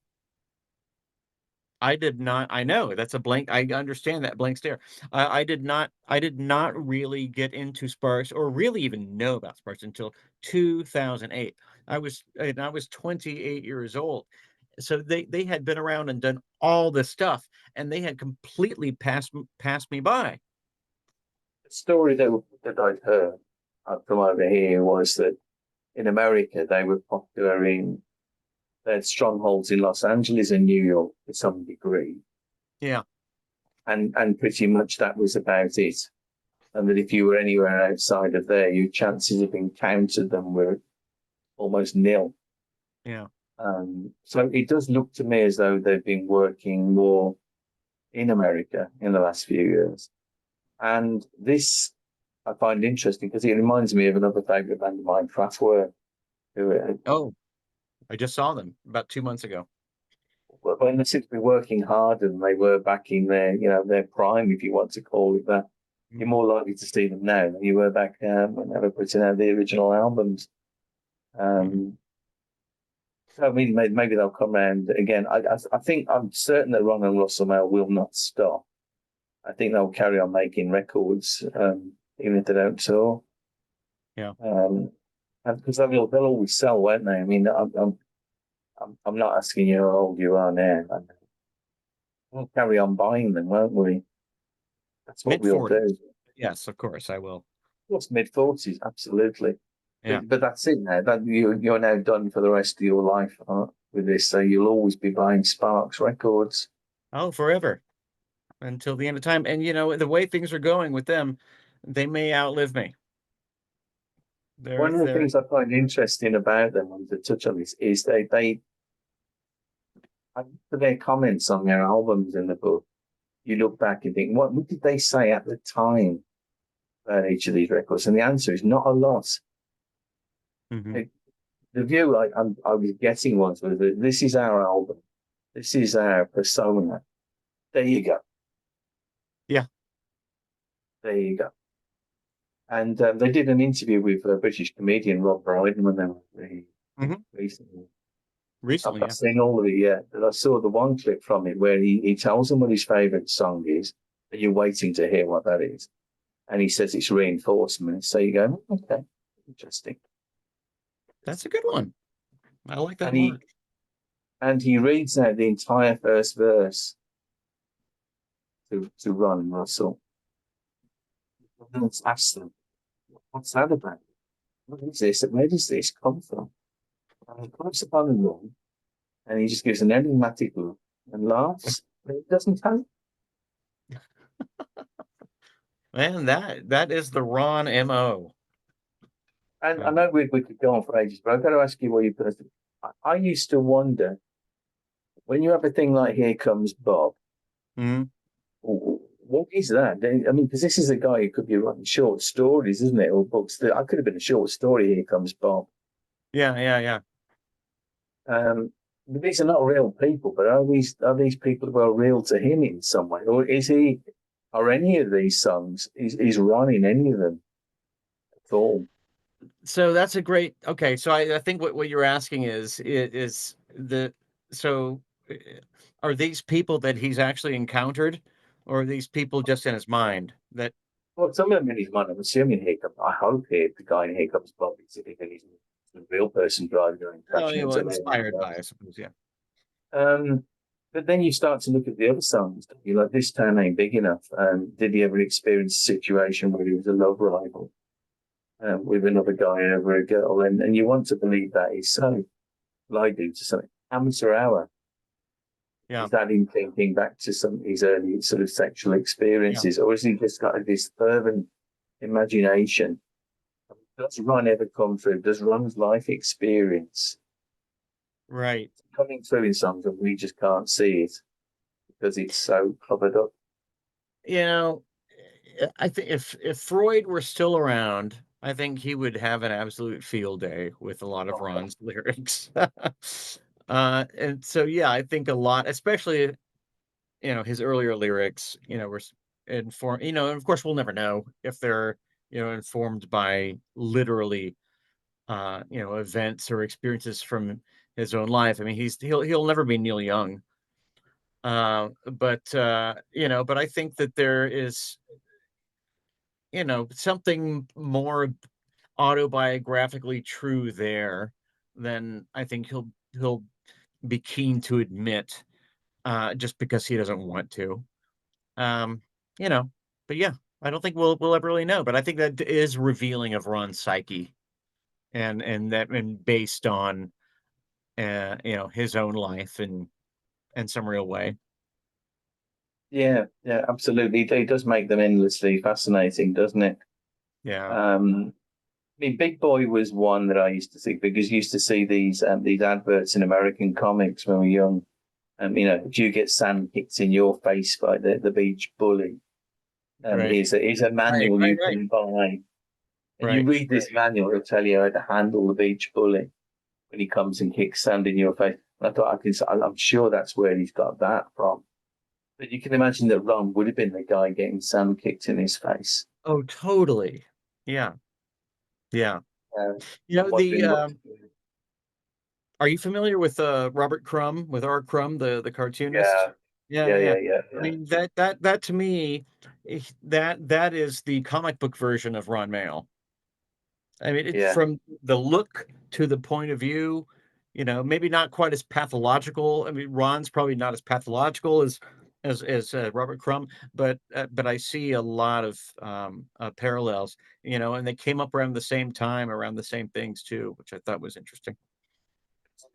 [SPEAKER 3] I did not. I know that's a blank. I understand that blank stare. I did not. I did not really get into Sparks or really even know about Sparks until 2008. I was 28 years old, so they had been around and done all this stuff, and they had completely passed me by.
[SPEAKER 1] The story that I'd heard from over here was that in America they were popular they had strongholds in Los Angeles and New York to some degree.
[SPEAKER 3] Yeah.
[SPEAKER 1] And pretty much that was about it. And that if you were anywhere outside of there, your chances of encountering them were almost nil.
[SPEAKER 3] Yeah.
[SPEAKER 1] So it does look to me as though they've been working more in America in the last few years. And this I find interesting because it reminds me of another favourite band of mine, Kraftwerk, who
[SPEAKER 3] Oh, I just saw them about 2 months ago.
[SPEAKER 1] when they seem to be working harder than they were back in their prime, if you want to call it that. you're more likely to see them now than you were back when they were putting out the original albums. So I mean, maybe they'll come around again. I think I'm certain that Ron and Russell Mail will not stop. I think they'll carry on making records, even if they don't tour.
[SPEAKER 3] Yeah.
[SPEAKER 1] And because they'll always sell, won't they? I mean, I'm not asking you how old you are now. We'll carry on buying them, won't we? That's what we'll
[SPEAKER 3] Mid-40s.
[SPEAKER 1] do.
[SPEAKER 3] Yes, of course I will.
[SPEAKER 1] Of course, mid-40s, absolutely.
[SPEAKER 3] Yeah.
[SPEAKER 1] But that's it now. That you're now done for the rest of your life with this. So you'll always be buying Sparks records.
[SPEAKER 3] Oh, forever. Until the end of time. And the way things are going with them, they may outlive me.
[SPEAKER 1] One of the things I find interesting about them, and to touch on this, is they for their comments on their albums in the book, you look back and think, what did they say at the time about each of these records? And the answer is not a lot.
[SPEAKER 3] Mm-hmm.
[SPEAKER 1] The view I was getting was that this is our album, this is our persona. There you go.
[SPEAKER 3] Yeah.
[SPEAKER 1] There you go. And they did an interview with a British comedian, Rob Brydon, when they were recently.
[SPEAKER 3] Recently,
[SPEAKER 1] I've seen all of it, yeah. But I saw the one clip from it where he tells them what his favourite song is, and you're waiting to hear what that is. And he says it's Reinforcement. So you go, okay, interesting.
[SPEAKER 3] That's a good one. I like that
[SPEAKER 1] one. And he reads out the entire first verse to Ron and Russell. And then asks them, what's that about? What is this? Where does this come from? And he puts upon the room, and he just gives an enigmatic look and laughs, but it doesn't tell.
[SPEAKER 3] Man, that is the Ron MO.
[SPEAKER 1] And I know we could go on for ages, but I've got to ask you what you personally. I used to wonder, when you have a thing like Here Comes Bob, what is that? I mean, because this is a guy who could be writing short stories, isn't it, or books? I could have been a short story. Here Comes Bob.
[SPEAKER 3] Yeah.
[SPEAKER 1] But these are not real people, but are these people well real to him in some way, or are any of these songs is Ron in any of them at all?
[SPEAKER 3] So that's a great. Okay, so I think what you're asking is are these people that he's actually encountered, or are these people just in his mind that?
[SPEAKER 1] Well, some of them in his mind. I'm assuming I hope the guy in Here Comes Bob is a real person driving around.
[SPEAKER 3] Inspired by, I suppose, yeah.
[SPEAKER 1] But then you start to look at the other songs. You're like, this town ain't big enough. Did he ever experience a situation where he was a love rival with another guy over a girl? And you want to believe that is so. Well, I do to something. Amateur Hour.
[SPEAKER 3] Yeah.
[SPEAKER 1] Is that him thinking back to some of his early sort of sexual experiences, or has he just got this fervent imagination? Does Ron ever come through? Does Ron's life experience coming through in songs and we just can't see it because it's so covered up?
[SPEAKER 3] I think if Freud were still around, I think he would have an absolute field day with a lot of Ron's lyrics. And so, yeah, I think a lot, especially, his earlier lyrics, were informed, and of course we'll never know if they're, informed by literally, events or experiences from his own life. I mean, he'll never be Neil Young. But I think that there is, something more autobiographically true there than I think he'll be keen to admit, just because he doesn't want to. But yeah, I don't think we'll ever really know. But I think that is revealing of Ron's psyche, and based on his own life in some real way.
[SPEAKER 1] Yeah, absolutely. It does make them endlessly fascinating, doesn't it?
[SPEAKER 3] Yeah.
[SPEAKER 1] I mean, Big Boy was one that I used to see because you used to see these adverts in American comics when we were young. Do you get sand kicked in your face by the beach bully? Here's a manual you can buy. And you read this manual, it'll tell you how to handle the beach bully when he comes and kicks sand in your face. And I thought I'm sure that's where he's got that from. But But you can imagine that Ron would have been the guy getting Sam kicked in his face.
[SPEAKER 3] Oh, totally. Yeah. Yeah. You
[SPEAKER 1] I'm
[SPEAKER 3] know, the
[SPEAKER 1] wondering what.
[SPEAKER 3] are you familiar with Robert Crumb, with R. Crumb, the cartoonist?
[SPEAKER 1] Yeah,
[SPEAKER 3] Yeah,
[SPEAKER 1] yeah,
[SPEAKER 3] yeah.
[SPEAKER 1] yeah, yeah,
[SPEAKER 3] I
[SPEAKER 1] yeah.
[SPEAKER 3] mean that to me, that is the comic book version of Ron Mayle. I mean, it's
[SPEAKER 1] Yeah.
[SPEAKER 3] from the look to the point of view, maybe not quite as pathological. I mean, Ron's probably not as pathological as Robert Crumb, but I see a lot of parallels, and they came up around the same time, around the same things too, which I thought was interesting.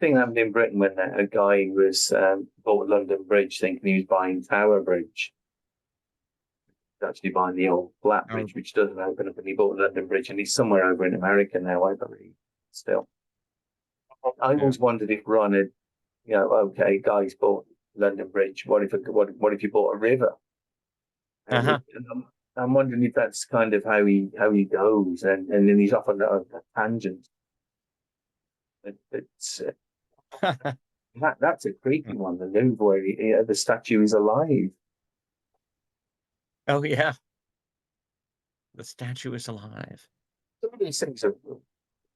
[SPEAKER 1] Thing happened in Britain when a guy was bought London Bridge thinking he was buying Tower Bridge. He's actually buying the old flat
[SPEAKER 3] Oh,
[SPEAKER 1] bridge, which doesn't open up, and he bought London Bridge, and he's somewhere over in America now, I believe. Still, I
[SPEAKER 3] yeah.
[SPEAKER 1] always wondered if Ron had, okay, guys bought London Bridge. What if you bought a river?
[SPEAKER 3] Uh-huh.
[SPEAKER 1] And I'm wondering if that's kind of how he goes, and then he's off on a tangent. It's that's a creepy one. The move where the statue is alive.
[SPEAKER 3] Oh yeah, the statue is alive.
[SPEAKER 1] Some of these things are,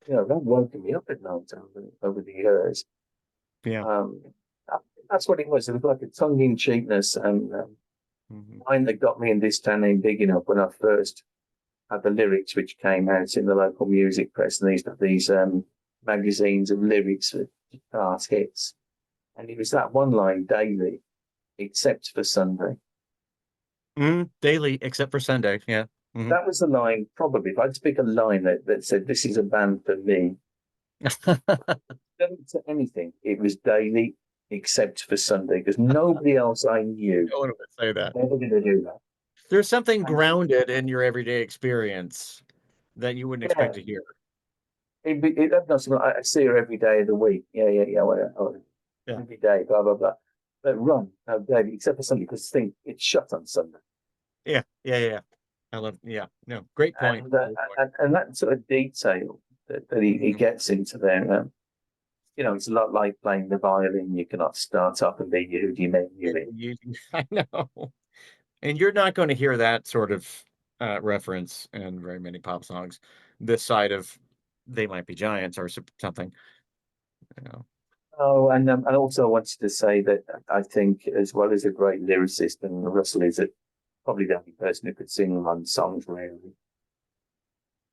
[SPEAKER 1] they've woken me up at night over the years.
[SPEAKER 3] Yeah.
[SPEAKER 1] Um, that's what it was. It was like a tongue in cheekness, and
[SPEAKER 3] Mhm.
[SPEAKER 1] mine that got me in This Town Ain't Big Enough when I first had the lyrics, which came out in the local music press, and these magazines of lyrics for chart hits. And it was that one line daily, except for Sunday.
[SPEAKER 3] Daily, except for Sunday. Yeah. Hmm.
[SPEAKER 1] That was the line, probably. If I had to pick a line that said, "This is a band for me," didn't say anything. It was daily, except for Sunday, because nobody else I knew
[SPEAKER 3] No one would say that.
[SPEAKER 1] was ever going to do that.
[SPEAKER 3] There's something
[SPEAKER 1] And
[SPEAKER 3] grounded in your everyday experience that you wouldn't expect
[SPEAKER 1] yeah,
[SPEAKER 3] to hear.
[SPEAKER 1] that's not I see her every day of the week. Yeah, yeah, yeah.
[SPEAKER 3] Yeah.
[SPEAKER 1] Every day, blah, blah, blah. But run, no, daily, except for Sunday, because think it's shut on Sunday.
[SPEAKER 3] Yeah. Yeah. Yeah. I love. Yeah. No. Great point.
[SPEAKER 1] And,
[SPEAKER 3] Great point.
[SPEAKER 1] that sort of detail that he
[SPEAKER 3] Mhm.
[SPEAKER 1] gets into there. It's a lot like playing the violin. You cannot start up and be you. Do you mean you in?
[SPEAKER 3] I know. And you're not going to hear that sort of reference in very many pop songs this side of They Might Be Giants or something. You know.
[SPEAKER 1] Oh, and also I wanted to say that I think, as well as a great lyricist, and Russell is probably the only person who could sing on songs really,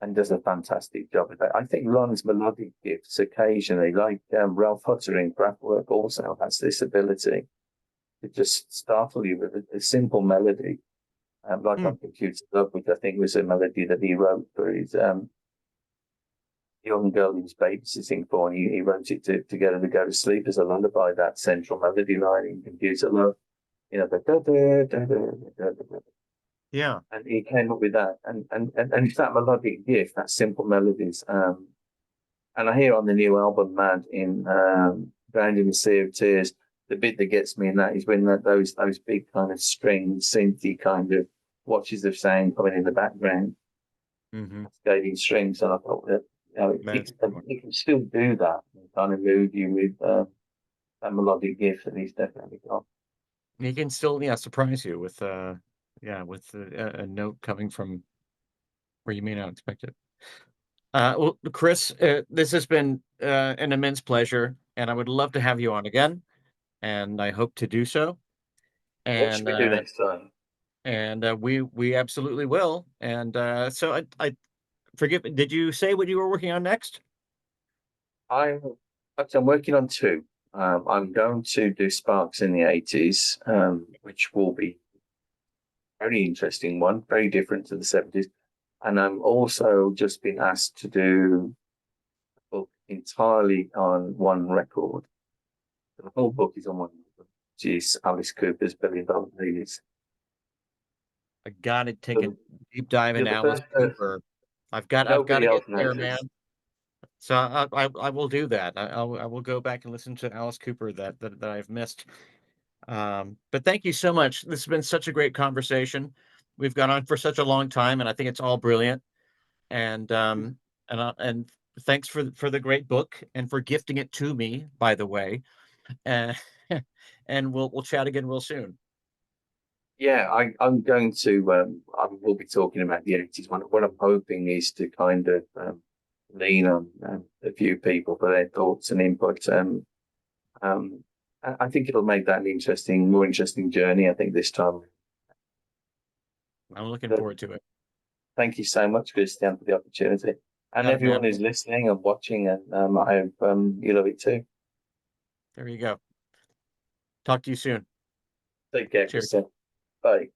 [SPEAKER 1] and does a fantastic job of that. I think Ron's melodic gifts occasionally, like Ralph Hutter in Kraftwerk, also has this ability to just startle you with a simple melody, like
[SPEAKER 3] Hmm.
[SPEAKER 1] on Computer Love, which I think was a melody that he wrote for his young girl he was babysitting for, and he wrote it to get her to go to sleep as a lullaby, that central melody line in Computer Love, the da da da da da da.
[SPEAKER 3] Yeah.
[SPEAKER 1] And he came up with that, and it's that melodic gift, that simple melodies. And I hear on the new album, Mad, in Drowned in the Sea of Tears, the bit that gets me in that is when those big kind of string synthy kind of watches of sound coming in the background,
[SPEAKER 3] Hmm.
[SPEAKER 1] scaling strings, and I thought that
[SPEAKER 3] That's
[SPEAKER 1] he can still do that and kind of move you with that melodic gift that he's definitely got.
[SPEAKER 3] he can still, yeah, surprise you with with a note coming from where you may not expect it. Well, Chris, this has been an immense pleasure, and I would love to have you on again, and I hope to do so.
[SPEAKER 1] What should
[SPEAKER 3] And
[SPEAKER 1] we do next time?
[SPEAKER 3] we absolutely will. And so I forgive. Did you say what you were working on next?
[SPEAKER 1] I'm actually I'm working on two. I'm going to do Sparks in the 80s, which will be a very interesting one, very different to the 70s. And I'm also just been asked to do a book entirely on one record. The whole book is on one record, which is Alice Cooper's Billion Dollar Babies.
[SPEAKER 3] I gotta take a
[SPEAKER 1] So
[SPEAKER 3] deep dive in
[SPEAKER 1] you're the
[SPEAKER 3] Alice
[SPEAKER 1] first person.
[SPEAKER 3] Cooper. I've got
[SPEAKER 1] Nobody
[SPEAKER 3] to get
[SPEAKER 1] else
[SPEAKER 3] there,
[SPEAKER 1] knows
[SPEAKER 3] man.
[SPEAKER 1] this.
[SPEAKER 3] So I will do that. I will go back and listen to Alice Cooper that I've missed. But thank you so much. This has been such a great conversation. We've gone on for such a long time, and I think it's all brilliant. And and thanks for the great book and for gifting it to me, by the way. Uh, and we'll chat again real soon.
[SPEAKER 1] Yeah, I'm going to, I will be talking about the 80s one. What I'm hoping is to kind of lean on a few people for their thoughts and input. Um, I think it'll make that an interesting, more interesting journey, I think, this time.
[SPEAKER 3] I'm looking
[SPEAKER 1] But
[SPEAKER 3] forward to it.
[SPEAKER 1] thank you so much, Christian, for the opportunity. And
[SPEAKER 3] Not a
[SPEAKER 1] everyone
[SPEAKER 3] bad.
[SPEAKER 1] who's listening and watching, and I hope you love it too.
[SPEAKER 3] There you go. Talk to you soon.
[SPEAKER 1] Take care,
[SPEAKER 3] Cheers.
[SPEAKER 1] Christian. Bye.